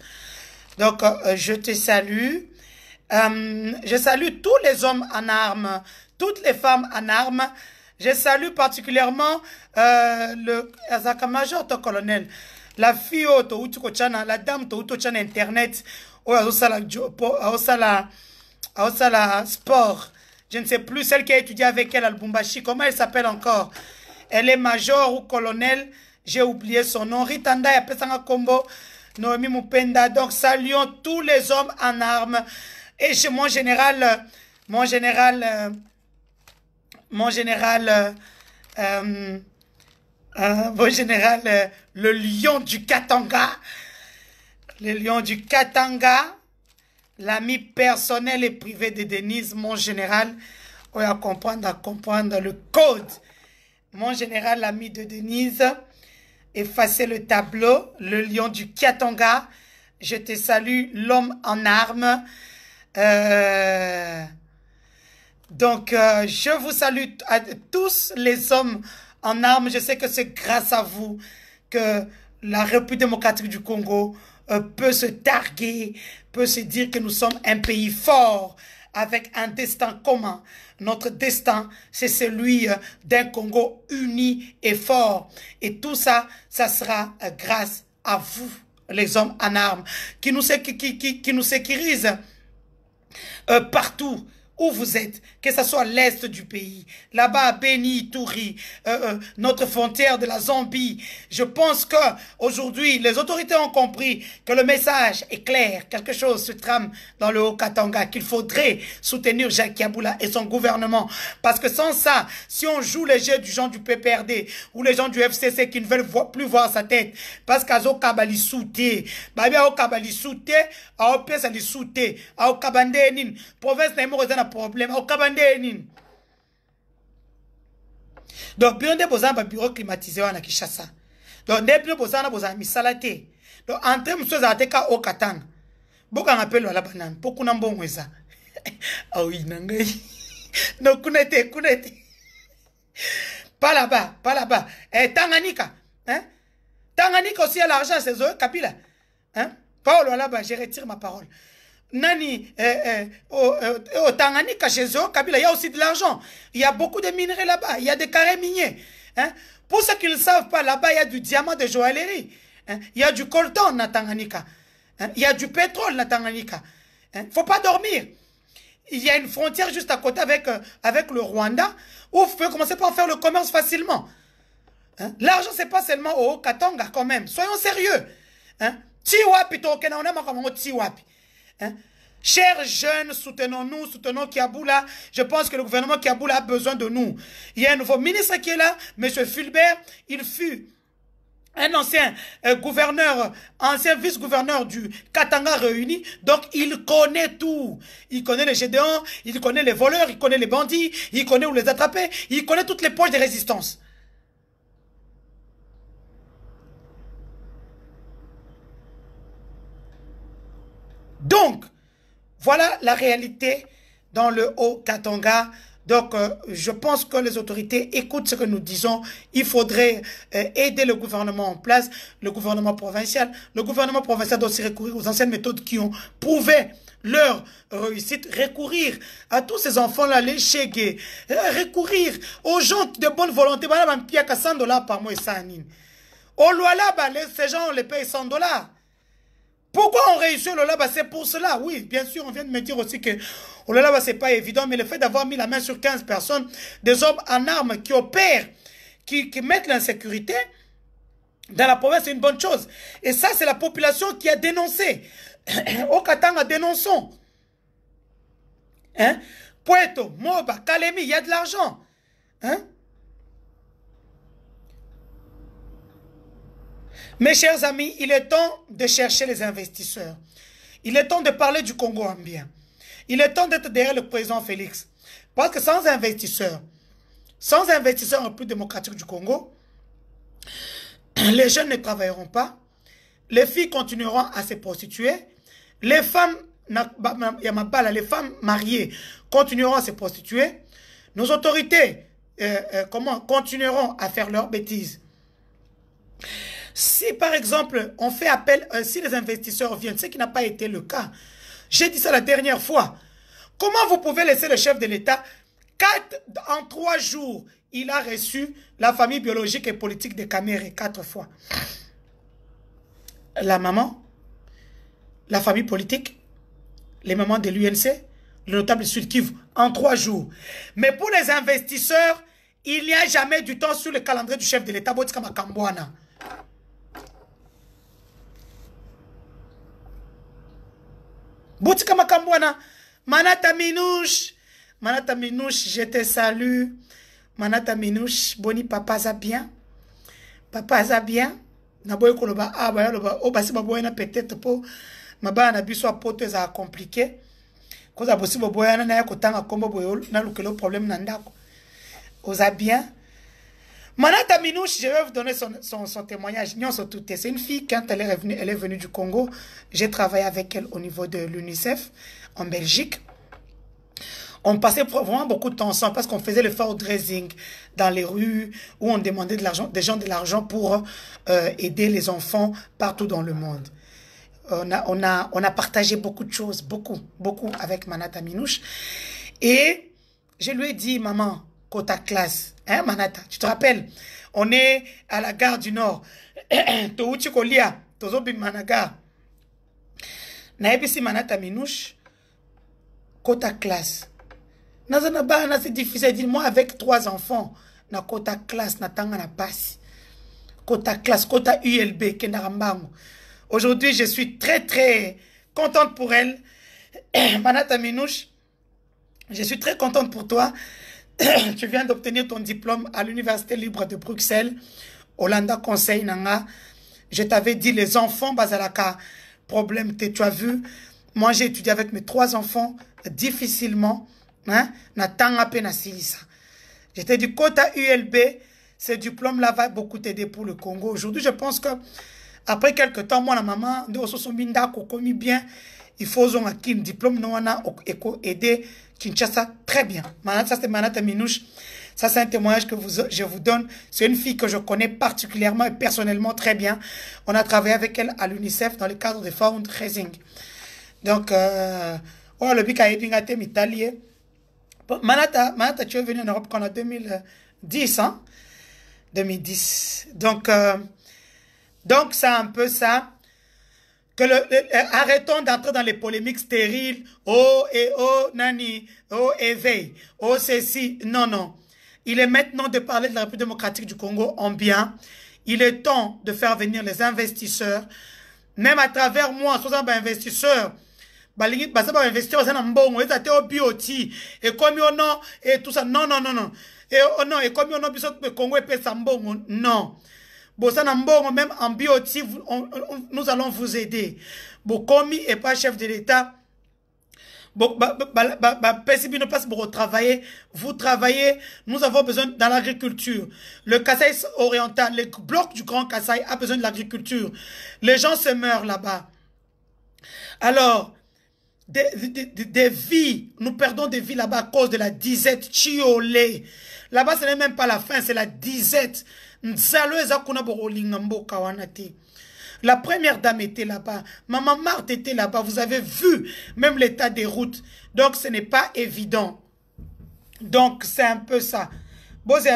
Donc, je te salue. Je salue tous les hommes en armes, toutes les femmes en armes. Je salue particulièrement le Azaka Major, ton colonel. La fille, la dame, internet, la sport. Je ne sais plus, celle qui a étudié avec elle à Lubumbashi. Comment elle s'appelle encore? Elle est major ou colonel. J'ai oublié son nom. Ritanda Yapesanga Kombo. Noemi Mupenda. Donc, saluons tous les hommes en armes. Et chez mon général, le lion du Katanga. Le lion du Katanga. L'ami personnel et privé de Denise, mon général. On va comprendre le code. Mon général, l'ami de Denise. Effacez le tableau. Le lion du Katanga. Je te salue, l'homme en armes. Donc, je vous salue à tous les hommes en armes. Je sais que c'est grâce à vous que la République démocratique du Congo peut se targuer, peut se dire que nous sommes un pays fort, avec un destin commun. Notre destin, c'est celui d'un Congo uni et fort. Et tout ça, ça sera grâce à vous, les hommes en armes, qui nous sécurisent partout, où vous êtes, que ce soit l'est du pays, là-bas à Beni, Touri, notre frontière de la Zambie, je pense que aujourd'hui les autorités ont compris que le message est clair, quelque chose se trame dans le Haut-Katanga, qu'il faudrait soutenir Jacques Yabula et son gouvernement, parce que sans ça, si on joue les jeux du genre du PPRD ou les gens du FCC qui ne veulent plus voir sa tête, parce qu'Azo Kabali souté, Babia au Kabali souté, à Opes ali souté, à Okabandenin, province n'a pas problème, à Okabandenin. Donc, bien de besoin de bureau climatisé à Kinshasa. Donc, des bien besoin de misalate. Donc, en termes de choses à teka au Katanga, beaucoup appellent à la banane, beaucoup n'en bon ça. Ah oui, n'engay. Donc, kunete. Pas là-bas, pas là-bas. Eh, Tanganyika, hein? Tanganyika aussi a l'argent, c'est Zoé Kabila. Hein? Paolo là-bas, je retire ma parole. Nani, au Tanganyika, chez Zoé Kabila, il y a aussi de l'argent. Il y a beaucoup de minerais là-bas. Il y a des carrés miniers. Hein? Pour ceux qui ne le savent pas, là-bas, il y a du diamant de joaillerie. Hein? Il y a du coltan dans Tanganyika. Hein? Il y a du pétrole dans Tanganyika. Il ne faut pas dormir. Il y a une frontière juste à côté avec le Rwanda où vous pouvez commencer par faire le commerce facilement. Hein? L'argent, ce n'est pas seulement au Katanga quand même. Soyons sérieux. Hein? Hein? Chers jeunes, soutenons-nous, soutenons Kiaboula. Je pense que le gouvernement Kiaboula a besoin de nous. Il y a un nouveau ministre qui est là, M. Fulbert. Il fut un ancien gouverneur, ancien vice-gouverneur du Katanga réuni. Donc, il connaît tout. Il connaît les Gédéons, il connaît les voleurs, il connaît les bandits, il connaît où les attraper, il connaît toutes les poches de résistance. Donc, voilà la réalité dans le Haut-Katanga. Donc, je pense que les autorités écoutent ce que nous disons. Il faudrait aider le gouvernement en place, le gouvernement provincial. Le gouvernement provincial doit aussi recourir aux anciennes méthodes qui ont prouvé leur réussite, recourir à tous ces enfants-là, les chégués, recourir aux gens de bonne volonté. Il y a 100 $ par mois et ça, au Luala, ces gens, on les paye 100 $. Pourquoi on réussit le là-bas? C'est pour cela. Oui, bien sûr, on vient de me dire aussi que au là-bas, c'est pas évident, mais le fait d'avoir mis la main sur 15 personnes, des hommes en armes qui opèrent, qui mettent l'insécurité dans la province, c'est une bonne chose. Et ça, c'est la population qui a dénoncé. Au Katanga, dénonçons. Hein? Puerto, Moba, Kalemi, il y a de l'argent. Hein? Mes chers amis, il est temps de chercher les investisseurs. Il est temps de parler du Congo en bien. Il est temps d'être derrière le président Félix. Parce que sans investisseurs le plus démocratique du Congo, les jeunes ne travailleront pas, les filles continueront à se prostituer, les femmes mariées continueront à se prostituer, nos autorités continueront à faire leurs bêtises. Si par exemple on fait appel, si les investisseurs viennent, ce qui n'a pas été le cas, j'ai dit ça la dernière fois, comment vous pouvez laisser le chef de l'État, en 3 jours, il a reçu la famille biologique et politique de Kamere 4 fois. La maman, la famille politique, les mamans de l'UNC, le notable Sud Kivu, en 3 jours. Mais pour les investisseurs, il n'y a jamais du temps sur le calendrier du chef de l'État, Botika Makambouana. Botika Makambouana, Manata Minouche, je te salue. Manata Minouche, Boni papa za bien. Papa za bien. Naboye koloba aba loba obasi baboye na peut-être po mabana na biso apoto za compliqué. Koza bosi baboye na ya kotanga kombo boyol na lukelo problème na ndako. Oza bien. Manata Minouche, je vais vous donner son témoignage. C'est une fille, quand elle est venue du Congo, j'ai travaillé avec elle au niveau de l'UNICEF en Belgique. On passait vraiment beaucoup de temps ensemble parce qu'on faisait le fundraising dans les rues où on demandait de l'argent, des gens de l'argent pour aider les enfants partout dans le monde. On a partagé beaucoup de choses, beaucoup avec Manata Minouche. Et je lui ai dit, maman, Kota classe, hein Manata, tu te rappelles, on est à la gare du Nord. Touchi Kolia, Tozobi Managar. Naebisi Manata Minouche, Kota classe. C'est difficile. Dis-moi, avec 3 enfants, na kota classe, na tanga na passe. Kota classe, kota ULB, Kenarambango. Aujourd'hui, je suis très, très contente pour elle. Manata Minouche, je suis très contente pour toi. Tu viens d'obtenir ton diplôme à l'Université libre de Bruxelles. Hollanda Conseil Nanga. Je t'avais dit, les enfants, Bazalaka, problème, tu as vu. Moi, j'ai étudié avec mes 3 enfants, difficilement. Hein? Na tanga pe na silisa. Je t'ai dit, quota ULB, ce diplôme-là va beaucoup t'aider pour le Congo. Aujourd'hui, je pense que après quelques temps, moi, la maman, de Ososombinda, kokomi bien, il faut un diplôme, nous, on a aider Kinshasa très bien. Ça, c'est Manata Minouche. Ça, c'est un témoignage que je vous donne. C'est une fille que je connais particulièrement et personnellement très bien. On a travaillé avec elle à l'UNICEF dans le cadre de fundraising. Donc, le bic a été un italien. Manata, tu es venu en Europe en 2010, hein? 2010. Donc, c'est un peu ça. Arrêtons d'entrer dans les polémiques stériles. Oh, et oh, nani. Oh, éveil. Oh, ceci. Non, non. Il est maintenant de parler de la République démocratique du Congo en bien. Il est temps de faire venir les investisseurs. Même à travers moi, soit un investisseur. Investisseurs, c'est un bon. Et comme non, et tout ça. Non, non, non, non. Et oh non, et comme non, le Congo est pas bon. Non. Même en bioti, nous allons vous aider. Bokomi est pas chef de l'État. Travailler. Vous travaillez. Nous avons besoin dans l'agriculture. Le Kasaï oriental, le bloc du Grand Kasaï a besoin de l'agriculture. Les gens se meurent là-bas. Alors, des vies, nous perdons des vies là-bas à cause de la disette chiolée. Là-bas, ce n'est même pas la fin, c'est la disette. La première dame était là-bas. Maman Marthe était là-bas. Vous avez vu même l'état des routes. Donc, ce n'est pas évident. Donc, c'est un peu ça. Ah,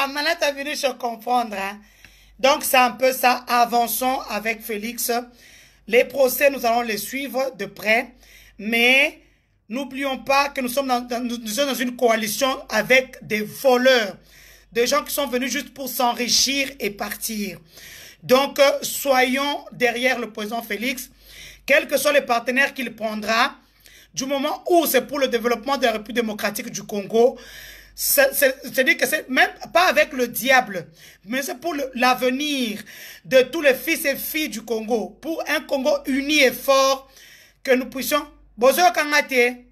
maintenant, tu as venu se comprendre. Hein? Donc, c'est un peu ça. Avançons avec Félix. Les procès, nous allons les suivre de près. Mais n'oublions pas que nous sommes dans une coalition avec des voleurs. Des gens qui sont venus juste pour s'enrichir et partir. Donc, soyons derrière le président Félix. Quels que soient les partenaires qu'il prendra, du moment où c'est pour le développement de la République démocratique du Congo, c'est-à-dire que c'est même pas avec le diable, mais c'est pour l'avenir de tous les fils et filles du Congo, pour un Congo uni et fort, que nous puissions... Bozo Kangate,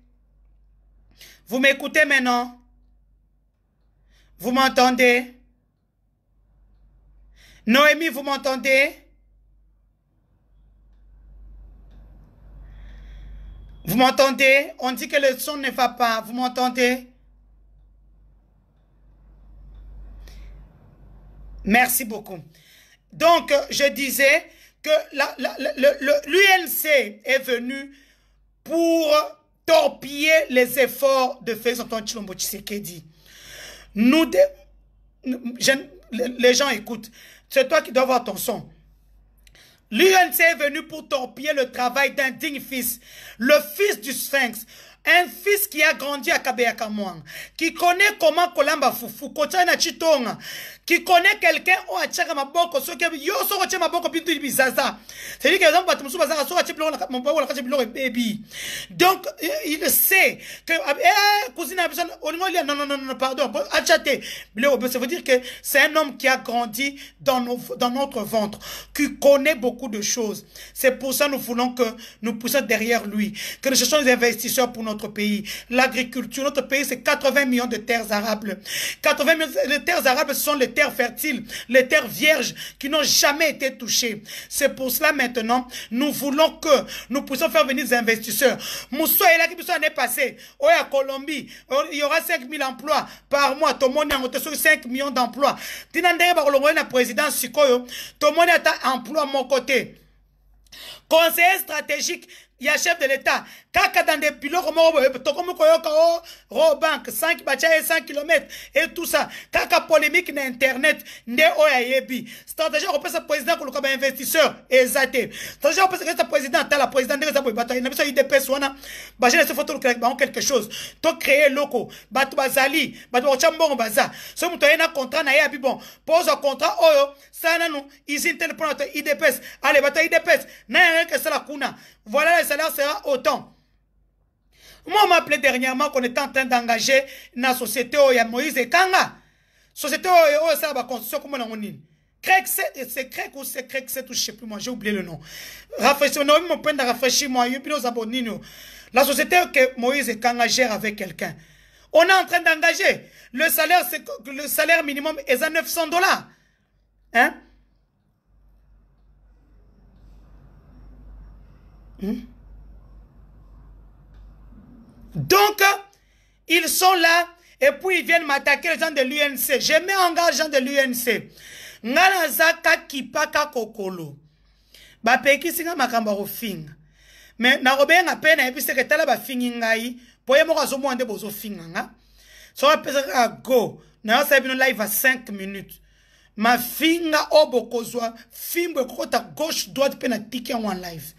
vous m'écoutez maintenant? Vous m'entendez? Noémie, vous m'entendez? Vous m'entendez? On dit que le son ne va pas. Vous m'entendez? Merci beaucoup. Donc, je disais que l'UNC est venu pour torpiller les efforts de Félix Antoine Tshilombo Tshisekedi. Les gens écoutent. C'est toi qui dois avoir ton son. L'UNC est venu pour torpiller le travail d'un digne fils, le fils du Sphinx. Un fils qui a grandi à Kabeyakamouang, qui connaît comment Kolamba Fufu, Kochana Chitonga, qui connaît quelqu'un au Achaka Maboko, ce qui a yo so Roche Maboko Bintu Bizaza. C'est-à-dire que les gens sont bazar, so Roche Bilon, Maboko, la baby. Donc, il sait que, cousine a besoin, non, pardon, achate. Ça veut dire que c'est un homme qui a grandi dans notre ventre, qui connaît beaucoup de choses. C'est pour ça que nous voulons que nous puissions derrière lui, que nous cherchons des investisseurs pour notre pays. L'agriculture, notre pays, c'est 80 millions de terres arables. 80 millions de terres arables, ce sont les terres fertiles, les terres vierges qui n'ont jamais été touchées. C'est pour cela maintenant, nous voulons que nous puissions faire venir des investisseurs. Mousso est là qui l'année passée. À Colombie, il y aura 5 000 emplois par mois. Tout le monde a 5 millions d'emplois. Tinandé la présidence Sikoyo, tout le monde a un emploi à mon côté. Conseiller stratégique, il y a chef de l'État. Kaka dans des pilotes, comme Robank, 5 km et tout ça. Kaka polémique na internet, nde oyayebi. Stratégie européenne, sa président, pour le investisseur, exacté. Stratégie européenne, sa président, t'as la présidente, de sa bataille, n'a pas eu IDPS, wana. Bah, j'ai laissé photo quelque chose. To créer loco, batu bazali, batu chambon baza. Ce mouton a un contrat, na yabi bon. Pose un contrat, oyo, ça n'a nous, ils interprètent notre IDPS. Allez, bataille IDPS, n'a rien que ça la kuna. Voilà, le salaire sera autant. Moi, on m'a appelé dernièrement qu'on était en train d'engager la société Oya Moïse et Kanga. Société Oya, ça va construire comme on dit. C'est Crec ou c'est Crec, c'est tout, je sais plus, moi, j'ai oublié le nom. Rafraîchis, on a eu mon point de rafraîchir, moi, et puis nos abonnés, la société que Moïse et Kanga gèrent avec quelqu'un. On est en train d'engager. Le salaire minimum est à $900. Hein? Donc, ils sont là et puis ils viennent m'attaquer les gens de l'UNC. Je mets en garde les gens de l'UNC. Ngalazaka kipaka kokolo. Ba peki singa makamba rofinga. Mais na robe nga pena et puis c'est que tala ba fingi ngai. Poye mo kazo mo ande bozo finga nga. So apesa go. Na sa bino live à 5 minutes. Ma finga obokozwa fimbo kota gauche droite pena tiki en one live.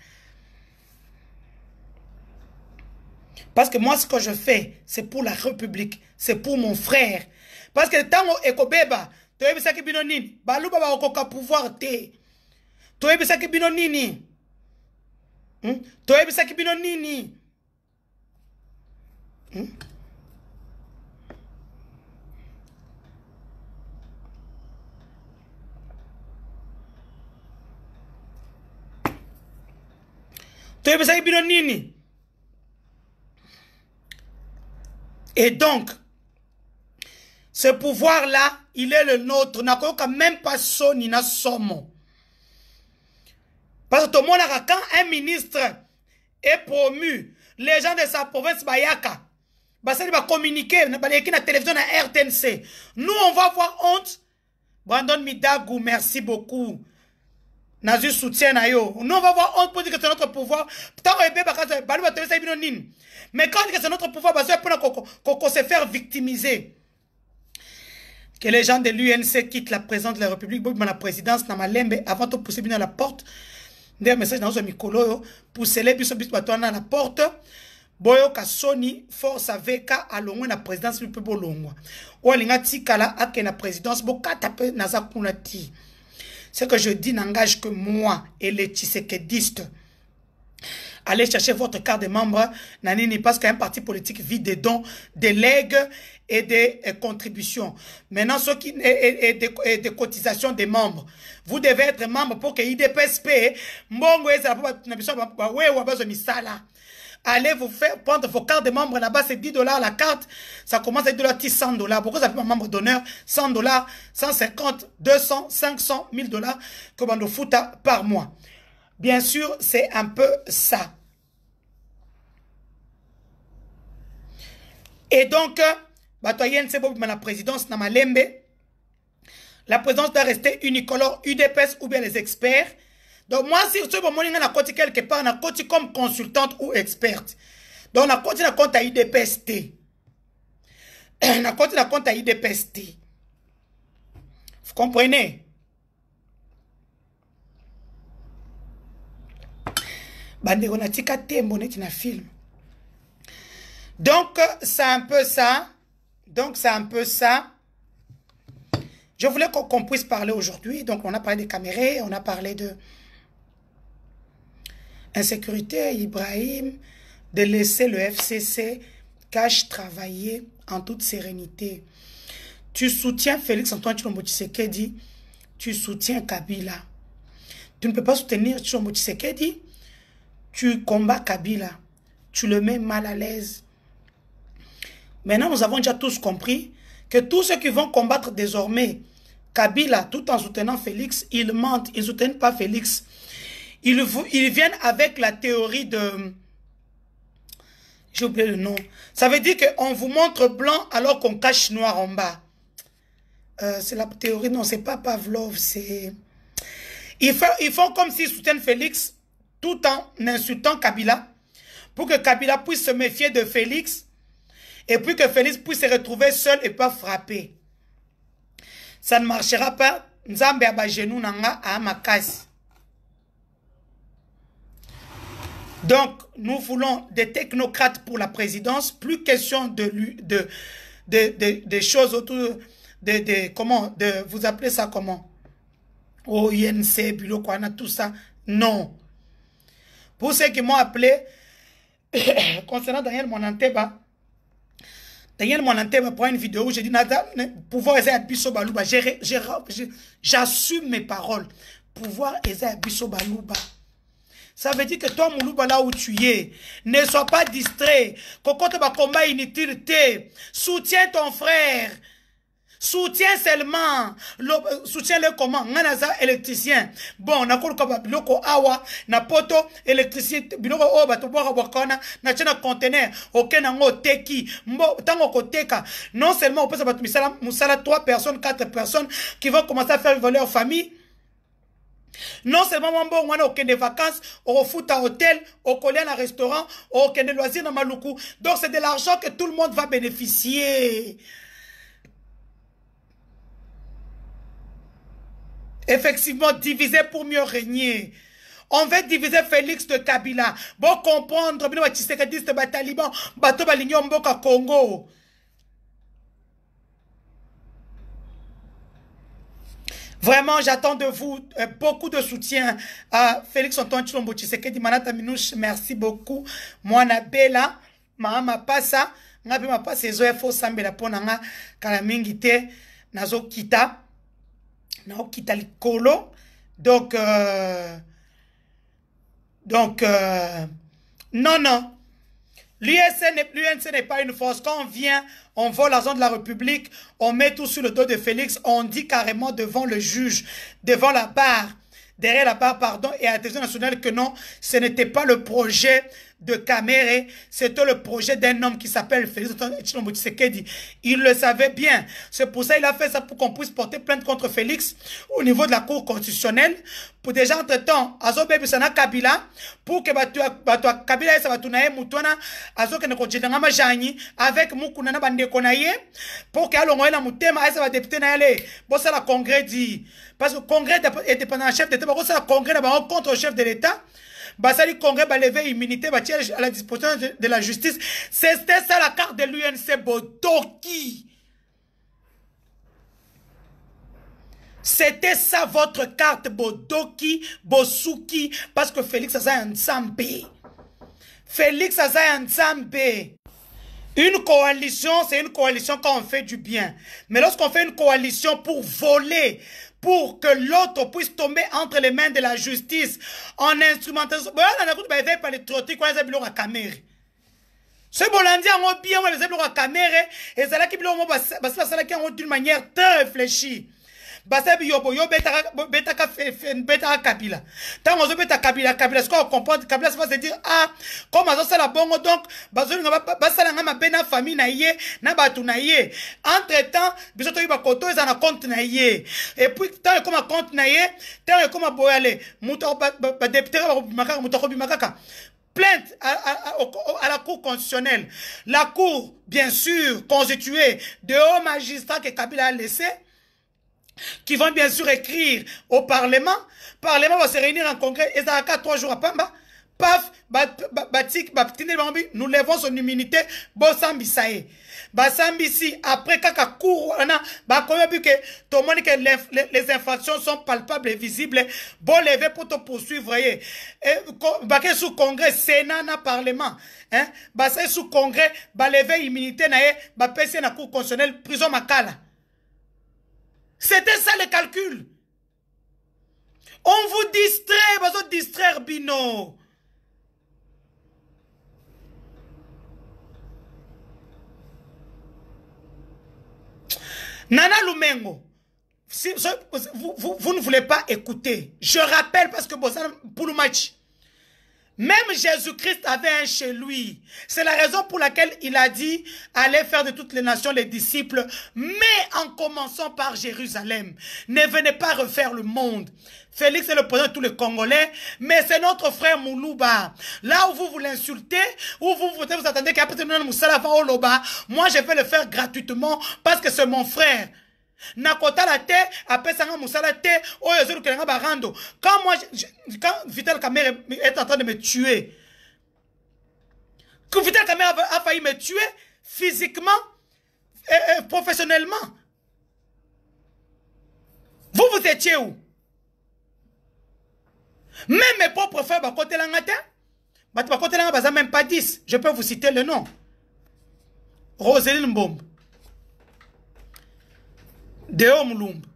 Parce que moi, ce que je fais, c'est pour la République. C'est pour mon frère. Parce que tant que Beba, tu as vu ça qui binonini. Balou baba okoka pouvoir te. Tu as vu ça qui binonini. Tu as vu ça qui binonini. Tu as vu ça qui binonini. Et donc, ce pouvoir-là, il est le nôtre. N'a même pas son ni na somme. Parce que tout le monde a quand un ministre est promu, les gens de sa province Bayaka, ça va communiquer, na la télévision à RTNC. Nous, on va avoir honte. Brandon Midagou, merci beaucoup. Nazu soutien na yo. Nous, on va avoir honte pour dire que c'est notre pouvoir. Mais quand c'est notre pouvoir, qu'on se faire victimiser. Que les gens de l'UNC quittent la présidence de la République, la présidence, na malembe, avant de pousser bien à la porte. Des messages dans un micro, pousser les bis à la porte. Boyo Kassoni, force avec à l'ongwe la présidence du peu bolongwa. Ou alinga tikala ake na présidence, boka tape naza kunati. Ce que je dis n'engage que moi et les Tshisekedistes. Allez chercher votre carte de membre, nanini, parce qu'un parti politique vit des dons, des legs et des contributions. Maintenant, ceux qui et des cotisations des membres. Vous devez être membre pour que IDPS paye. Allez vous faire prendre vos cartes de membres là-bas, c'est $10 la carte. Ça commence à être $100. Pourquoi ça fait un membre d'honneur? $100, 150, 200, 500, $1000 que on fout par mois. Bien sûr, c'est un peu ça. Et donc, la présidence n'a malembe. La présidence doit rester unicolore, UDPS ou bien les experts. Donc, moi, si je suis quelque part, je suis comme consultante ou experte. Donc, je suis compte à IDPST. Je suis compte à IDPST. Vous comprenez? Donc, c'est un peu ça. Je voulais qu'on puisse parler aujourd'hui. Donc, on a parlé des caméras, on a parlé de insécurité, Ibrahim, de laisser le FCC cache travailler en toute sérénité. Tu soutiens Félix Antoine Tshilombo Tshisekedi, tu soutiens Kabila. Tu ne peux pas soutenir Tshilombo Tshisekedi, tu combats Kabila, tu le mets mal à l'aise. Maintenant, nous avons déjà tous compris que tous ceux qui vont combattre désormais Kabila tout en soutenant Félix, ils mentent, ils ne soutiennent pas Félix. Ils viennent avec la théorie de... J'ai oublié le nom. Ça veut dire qu'on vous montre blanc alors qu'on cache noir en bas. C'est la théorie, non, c'est pas Pavlov, c'est... Ils font comme s'ils soutiennent Félix tout en insultant Kabila pour que Kabila puisse se méfier de Félix et puis que Félix puisse se retrouver seul et pas frappé. Ça ne marchera pas. Nzambe aba genou nanga a makasi. Donc, nous voulons des technocrates pour la présidence. Plus question de choses autour comment, vous appelez ça comment? OINC, Bureau Kwana, tout ça. Non. Pour ceux qui m'ont appelé, concernant Daniel Monanteba, pour une vidéo où j'ai dit, pouvoir essayer à Bisso Balouba, j'assume mes paroles. Pouvoir essayer à Bisso Balouba. Ça veut dire que toi, Moulouba, là où tu es, ne sois pas distrait. Quand tu vas combat inutile, soutiens ton frère. Soutiens seulement. Soutiens-le comment? Nganaza électricien. Bon, na kolo kaba biloko awa, na poto électricien, biloko o batoboka wakana, na chena conteneur, ok nango teki. Mbo, tango koteka. Non seulement on peut savoir musala 3 personnes, 4 personnes qui vont commencer à faire voler leur famille. Non seulement on a aucun des vacances, au foot à hôtel, au collier à restaurant, aucun des loisirs dans Maluku. Donc c'est de l'argent que tout le monde va bénéficier. Effectivement, diviser pour mieux régner. On veut diviser Félix de Kabila. Bon comprendre, Taliban, bateau balignon Mboka Congo. Vraiment, j'attends de vous beaucoup de soutien à Félix Antoine Tshilombo Tshisekedi Manata Minouche. Merci beaucoup. Moi, Bella, Mama Passa, Ngapi ma passa ezo sambela ponanga kalamingi te nazo kita. Nao kita likolo. Donc non. L'UNC n'est pas une force. Quand on vient, on vole l'argent de la République, on met tout sur le dos de Félix, on dit carrément devant le juge, devant la barre, derrière la barre, pardon, et à la télévision nationale que non, ce n'était pas le projet de Kamere, c'était le projet d'un homme qui s'appelle Félix Tshilombo Tshisekedi. Il le savait bien. C'est pour ça qu'il a fait ça, pour qu'on puisse porter plainte contre Félix au niveau de la Cour constitutionnelle. Pour déjà, entre-temps, Azobe Bissana Kabila, pour que Kabila et Sabatunaye Moutouana, Azoke ne continue à Majani, avec Moukounana Bandekonaye, pour qu'elle ait la Moutema, et ça va député Naye. Bon, ça, le Congrès dit. Parce que le Congrès était pendant le chef d'État, c'est le Congrès d'abord contre le chef de l'État. Basali Congrès va lever immunité, va tirer à la disposition de la justice. C'était ça la carte de l'UNC Bodoki. C'était ça votre carte Bodoki, Bosuki, parce que Félix a un Nzambe. Félix a un Nzambe. Une coalition, c'est une coalition quand on fait du bien. Mais lorsqu'on fait une coalition pour voler, pour que l'autre puisse tomber entre les mains de la justice, en instrumentalisant, ce bolandi en bien, et ça là qui d'une manière très réfléchie. Basabi yobo yo beta Kabila. Tant on beta Kabila ce qu'on comprend Kabila ça va se dire ah comme ça la bongo donc bazoli basala ngama bena famille na yé na batu na yé. Entre-temps bisoto yiba koto ezana compte na yé. Et puis tant comme compte na yé, tant comme boyale muto ba député ba muto makaka. Plainte à la Cour constitutionnelle. La Cour bien sûr constituée de hauts magistrats que Kabila a laissé, qui vont bien sûr écrire au Parlement. Le Parlement va se réunir en congrès. Et ça a 3 jours à Pamba. Paf, nous levons son immunité. Bosambi sae. Basambisi, après kaka cour, on a vu que tout le monde que les infractions sont palpables et visibles. Bon lever pour te poursuivre, voyez. Et sous congrès, Sénat, na Parlement. Hein? Basé sous congrès, lever immunité, na passer na cour constitutionnelle, prison makala. C'était ça le calcul. On vous distrait, vous distraire Bino. Nana Lumengo, si, vous ne voulez pas écouter. Je rappelle parce que pour le match, Même Jésus-Christ avait un chez lui. C'est la raison pour laquelle il a dit, allez faire de toutes les nations les disciples, mais en commençant par Jérusalem. Ne venez pas refaire le monde. Félix est le président de tous les Congolais, mais c'est notre frère Moulouba. Là où vous l'insultez, où vous attendez qu'après Moussala va au Loba, moi je vais le faire gratuitement parce que c'est mon frère. Nakota la te, après ça Moussala te, quand moi, quand Vital Kamer est en train de me tuer, que Vital Kamer a failli me tuer physiquement et professionnellement, vous étiez où? Même mes propres frères, côté l'angate, côté l'angate, même pas 10. Je peux vous citer le nom. Roseline Mbombe. Deo Moulumbe.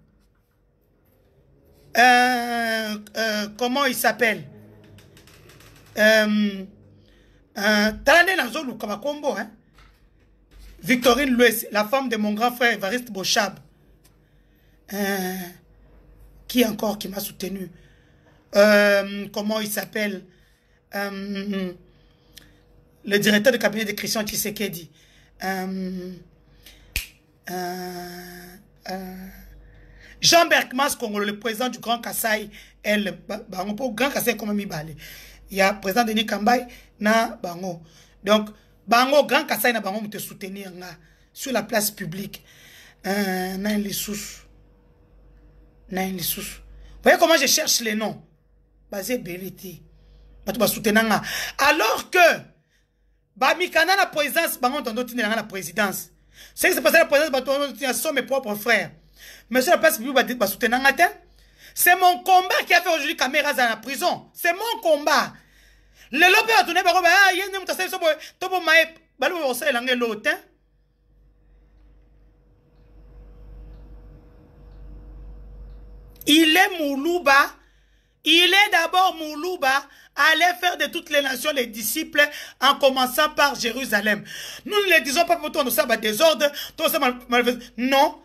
Comment il s'appelle? Talane Nazolu Kamakombo, hein? Victorine Louis, la femme de mon grand frère Evariste Bochab. Qui encore qui m'a soutenu? Comment il s'appelle? Le directeur de cabinet de Christian Tshisekedi. Jean Berkmas Congolo, le président du Grand Kassai, Grand Kassai comme Mibale. Il y a le président Denis Kambay na Bango. Donc, Bango, Grand Kassai na Bango te soutenir sur la place publique. Nan les sous. Vous voyez comment je cherche les noms? Basé Beliti. Alors que Bamikana la présidence, Bango Tondo la présidence. Ce qui se passe à la présidence, sont mes propres frères. Monsieur le place public va soutenir. C'est mon combat qui a fait aujourd'hui Caméras dans la prison. C'est mon combat. Le lobby a tourné par il est Moulouba. Il est d'abord Moulouba. Allez faire de toutes les nations les disciples en commençant par Jérusalem. Nous ne le disons pas pour tout ça, désordre, tout ça non.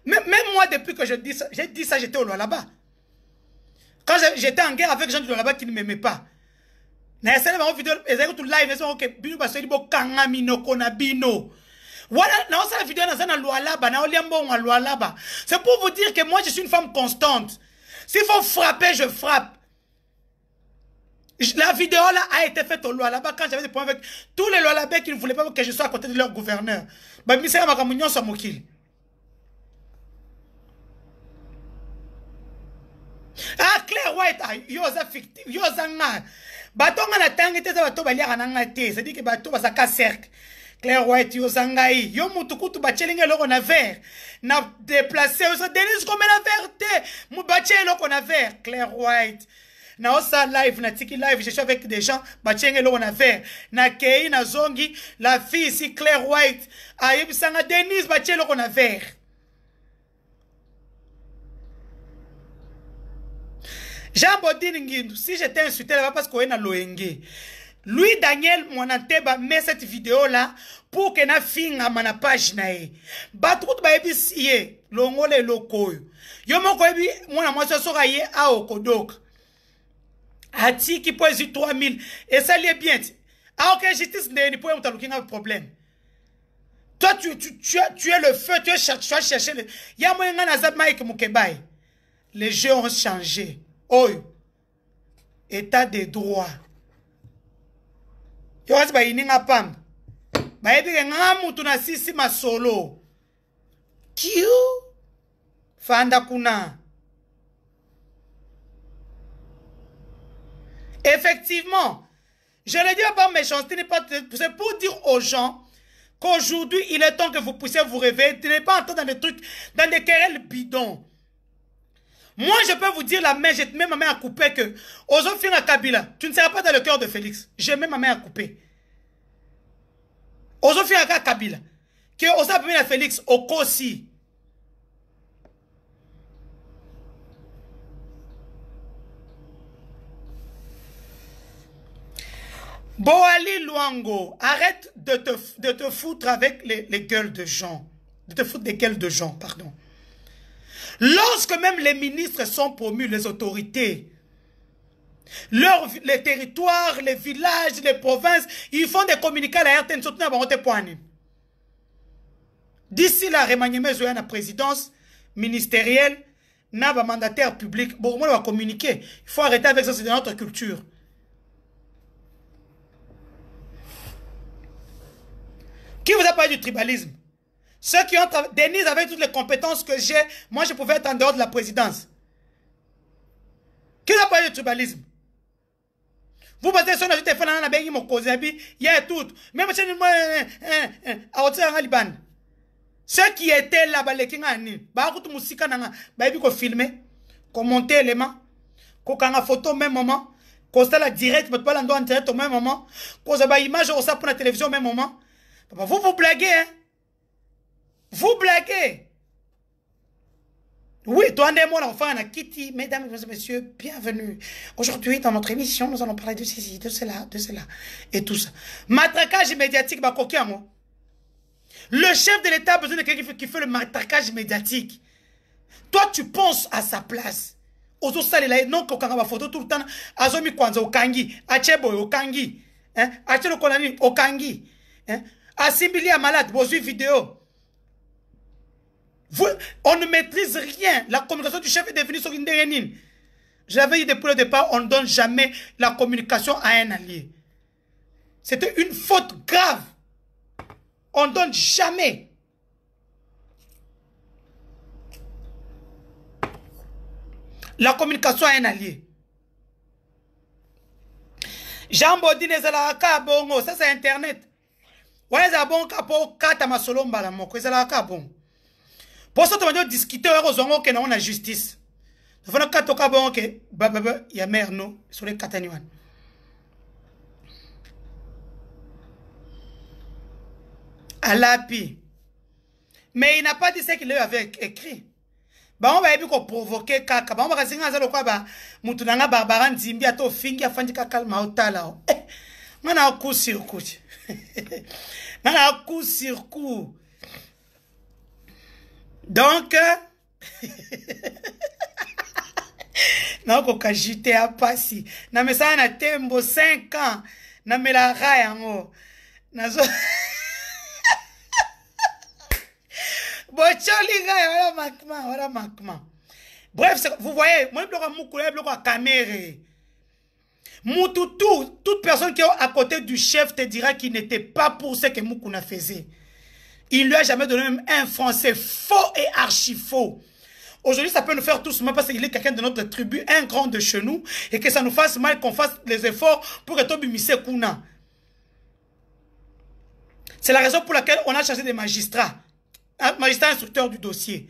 Même moi, depuis que j'ai dit ça, j'étais au là-bas. Quand j'étais en guerre avec les gens du là-bas qui ne m'aimaient pas. Voilà, c'est pour vous dire que moi je suis une femme constante. S'il faut frapper, je frappe. La vidéo là a été faite au Lualaba quand j'avais des points avec tous les Lualabais qui ne voulaient pas que je sois à côté de leur gouverneur. Ah, Claire White, yosa fictif, yosa nga. Batonga na tangi te bato balia nanga te, c'est dit que bato basaka cercle. Claire White yosa ngai, yo mutukutu bachelinga loko na vert. Na déplacer, yosa Denise comme la verte. Mu bachel loko na vert. Claire White. Na osa live, na tiki live, je suis avec des gens, bachenge loko na vert. Na kei, na zongi, la fille ici, Claire White. Ayebisanga Denise bachel loko na vert. Jean Bodin, si j'étais insulté là-bas parce qu'on est dans l'ONG, lui, Daniel, mon anteba, met cette vidéo-là pour que na finga ma page nae. Batout ba ebi siye, longole loko. Yo moko ebi, mwana mwasa sora ye a okodok. Ati qui peut 3000. Et ça lié bien. Ah ok, justice n'est pas un problème. Toi, tu es le feu, tu vas chercher le... Il y a moyen de Mike Moukebaye. Les jeux ont changé. Oh, état de droit. Tu vois, c'est une pam. Bah, il y a un mouton à six ma solo. Kiu? Fanda kuna. Effectivement, je ne dis pas méchanceté, c'est pour dire aux gens qu'aujourd'hui, il est temps que vous puissiez vous réveiller. Tu n'es pas entré dans des trucs, dans des querelles bidons. Moi, je peux vous dire la main, j'ai même ma main à couper que, aux autres filles à Kabila, tu ne seras pas dans le cœur de Félix. J'ai même ma main à couper. Aux autres filles à Kabila, que aux autres filles à Félix, au Kossi. Boali Luango, arrête de te foutre avec les gueules de gens. De te foutre des gueules de gens, pardon. Lorsque même les ministres sont promus, les autorités, Les territoires, les villages, les provinces, ils font des communiqués à la RTN, surtout dans le d'ici là, remaniement de la présidence ministérielle, n'a pas mandataire public, bon, on va communiquer. Il faut arrêter avec ça, c'est de notre culture. Qui vous a parlé du tribalisme? Ceux qui ont travaillé, Denise avec toutes les compétences que j'ai, moi je pouvais être en dehors de la présidence. Qui vous a parlé du tribalisme? Vous pensez que si on ajoute des fois dans la baie, il y a tout. Même si moi, à Liban. Ceux qui étaient là-bas, les Kingani, beaucoup de musique, ils filmer, commenter l'élément, qu'on a photo au même moment, qu'on a la direct, mais pas l'endroit en direct au même moment, qu'on a une image pour la télévision au même moment. Vous vous blaguez, hein? Vous blaguez. Oui, toi, moi, l'enfant, Kitty, mesdames et messieurs, bienvenue. Aujourd'hui, dans notre émission, nous allons parler de ceci, de cela, et tout ça. Matraquage médiatique, bah, coquin, moi. Le chef de l'État a besoin de quelqu'un qui fait le matraquage médiatique. Toi, tu penses à sa place. Ozo salela non ko kanga ba photo tout le temps. Azomi kwanza okangi, achebo okangi, hein? Achelo konani okangi, hein? Asimbili a malade, bozu vidéo. On ne maîtrise rien. La communication du chef est devenue sur une dernière. J'avais dit depuis le départ, on ne donne jamais la communication à un allié. C'était une faute grave. On ne donne jamais. La communication à un allié. Jean Bodine Zalaka Bongo, ça c'est Internet. Ouais, c'est bon pour Katama Solomba la moko, c'est la bon. Pour ça, on va discuter aux que on a justice. Il faut que bon que il y a mère non sur les Kataniwan. Alapi. Mais il n'a pas dit ce qu'il avait écrit. Bah on va provoquer kaka. Bah on va zinga zalo kwa ba mutu nanga Barbara Nzimbi ato fingi afandi kaka mautala. Mana coup sur coup. Mana coup sur coup. Donc na ko kajite apasi. Na mesa na tembo 5 ans. Na mela raya ngo. Nazo Bref, vous voyez, moi, toute personne qui est à côté du chef te dira qu'il n'était pas pour ce que Moukouna faisait. Il ne lui a jamais donné même un français faux et archi faux. Aujourd'hui, ça peut nous faire tous mal parce qu'il est quelqu'un de notre tribu, un grand de chez nous, et que ça nous fasse mal qu'on fasse les efforts pour que Tobi Missé Kouna. C'est la raison pour laquelle on a cherché des magistrats. Un magistrat instructeur du dossier.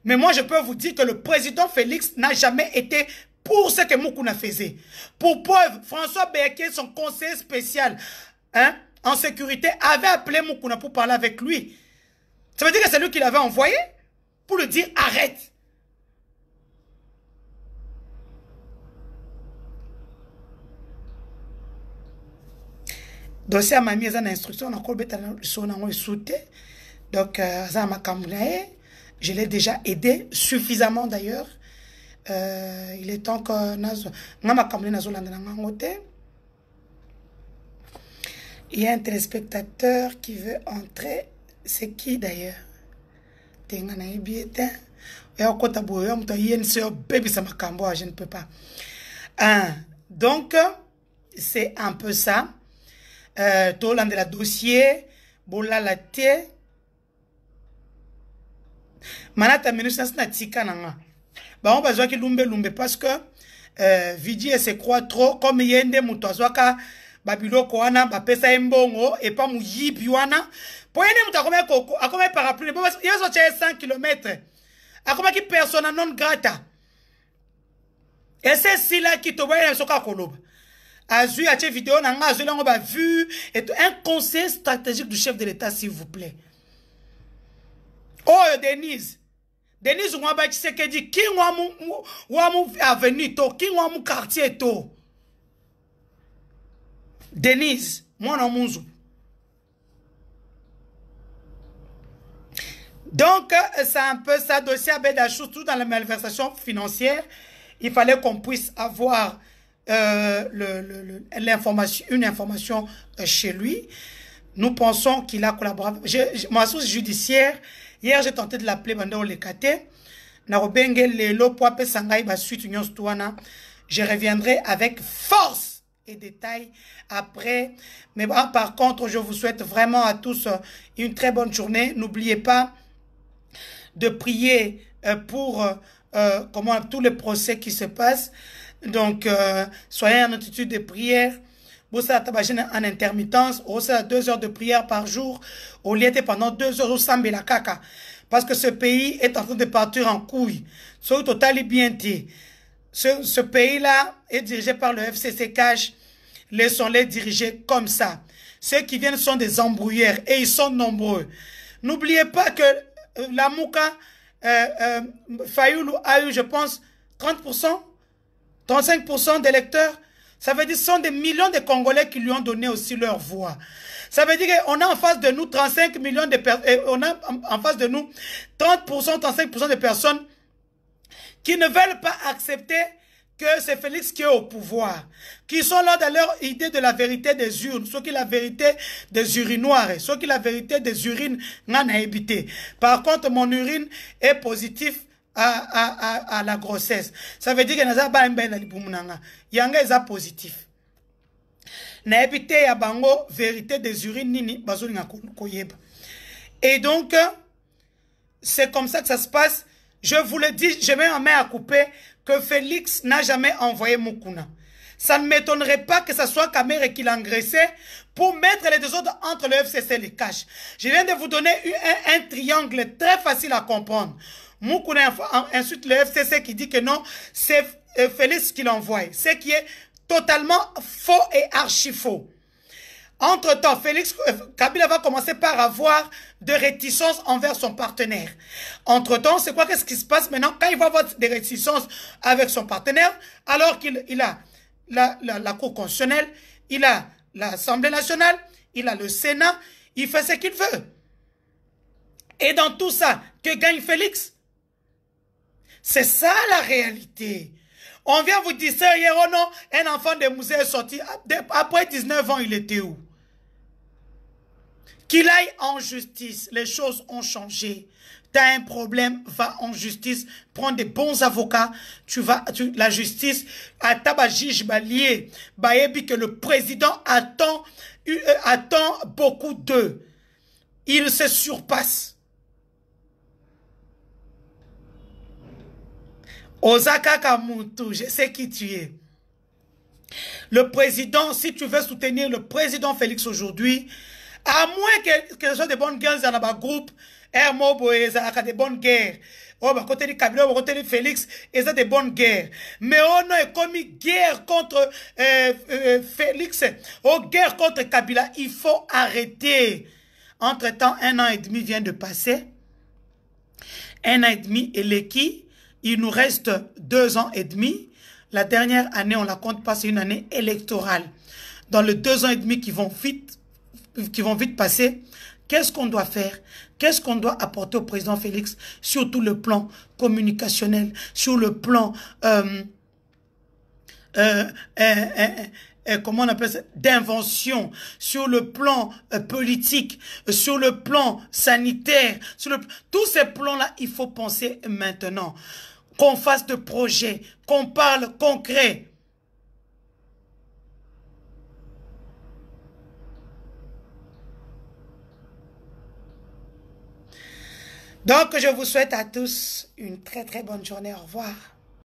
Mais moi, je peux vous dire que le président Félix n'a jamais été pour ce que Moukouna faisait. Pour preuve, François Béaké, son conseiller spécial en sécurité, avait appelé Moukouna pour parler avec lui. Ça veut dire que c'est lui qui l'avait envoyé pour lui dire arrête. Dossier à ma mise en instruction, on a encore sauté. Donc, je l'ai déjà aidé suffisamment d'ailleurs. Il est temps que il y a un téléspectateur qui veut entrer. C'est qui d'ailleurs? Je ne peux pas. Donc, c'est un peu ça. Toland de la dossier, bola la té. Manata minusas na tika nanga. Ba on bazwa ki lumbe parce que Vidi se croit trop comme yende mutazwaka babiloko wana ba pesa mbongo et pas muyibi wana. Po yende mutakome koko akome parapluie bo yeso cha 100 km. Akoma ki persona non grata. Et c'est si là qui to ba soka koloba. Azui a vidéo nanga azui lango ba vu et un conseil stratégique du chef de l'État s'il vous plaît. Oh Denise Mwaba Tshisekedi ki wamu avenue to ki wamu quartier to. Denise mwana munzu. Donc c'est un peu ça dossier à Bédachou, tout dans la malversation financière. Il fallait qu'on puisse avoir une information chez lui. Nous pensons qu'il a collaboré. Ma source judiciaire, hier j'ai tenté de l'appeler Bando Lekate. Je reviendrai avec force et détails après. Mais bon, par contre, je vous souhaite vraiment à tous une très bonne journée. N'oubliez pas de prier pour tous les procès qui se passent. Donc, soyez en attitude de prière. Vous êtes en intermittence, vous avez 2 heures de prière par jour, au lieu de pendant 2 heures au Sambe la caca. Parce que ce pays est en train de partir en couille. Ce pays-là est dirigé par le FCC Cash. Laissons-les diriger comme ça. Ceux qui viennent sont des embrouilleurs et ils sont nombreux. N'oubliez pas que la Mouka Fayoulou a eu, je pense, 30%, 35% d'électeurs. Ça veut dire que ce sont des millions de Congolais qui lui ont donné aussi leur voix. Ça veut dire qu'on a en face de nous 35 millions de personnes, on a en face de nous 30%, 35% de personnes qui ne veulent pas accepter que c'est Félix qui est au pouvoir, qui sont là dans leur idée de la vérité des urnes, ceux qui la vérité des urinoirs, ceux qui la vérité des urines n'en a habité. Par contre, mon urine est positive à la grossesse. Ça veut dire que naza ba mbena libumunanga. Yanga eza positif. Na habité ya bango vérité des urines nini bazolinga koyeba. Et donc c'est comme ça que ça se passe. Je vous le dis, je mets en main à couper que Félix n'a jamais envoyé Mukuna. Ça ne m'étonnerait pas que ce soit Kamere qui l'a engraissé pour mettre les désordres entre le FCC et les caches. Je viens de vous donner un triangle très facile à comprendre. Mukuna insulte le FCC qui dit que non, c'est Félix qui l'envoie. Ce qui est totalement faux et archi faux. Entre-temps, Kabila va commencer par avoir de réticences envers son partenaire. Entre-temps, c'est quoi qu'est-ce qui se passe maintenant quand il va avoir des réticences avec son partenaire, alors qu'il a la Cour constitutionnelle, il a l'Assemblée nationale, il a le Sénat, il fait ce qu'il veut. Et dans tout ça, que gagne Félix? C'est ça la réalité. On vient vous dire ça hier, oh non, un enfant de musée est sorti. Après 19 ans, il était où? Qu'il aille en justice. Les choses ont changé. Tu as un problème, va en justice. Prends des bons avocats. La justice, à Tabajij Balié, Bayebi, que le président attend beaucoup d'eux. Il se surpasse. Osaka Kamutu, je sais qui tu es. Le président, si tu veux soutenir le président Félix aujourd'hui, à moins que ce soit des bonnes guerres dans le groupe, des bonnes guerres. Oh, bah, côté de Kabila, côté de Félix, ils ont des bonnes guerres. Mais on a commis guerre contre Félix, guerre contre Kabila. Il faut arrêter. Entre-temps, 1 an et demi vient de passer. 1 an et demi, et l'équipe. Il nous reste 2 ans et demi. La dernière année, on la compte pas, c'est une année électorale. Dans les 2 ans et demi qui vont vite passer, qu'est-ce qu'on doit faire? Qu'est-ce qu'on doit apporter au président Félix sur tout le plan communicationnel, sur le plan comment on appelle ça, d'invention, sur le plan politique, sur le plan sanitaire, tous ces plans-là, il faut penser maintenant. Qu'on fasse de projets, qu'on parle concret. Donc, je vous souhaite à tous une très très bonne journée. Au revoir.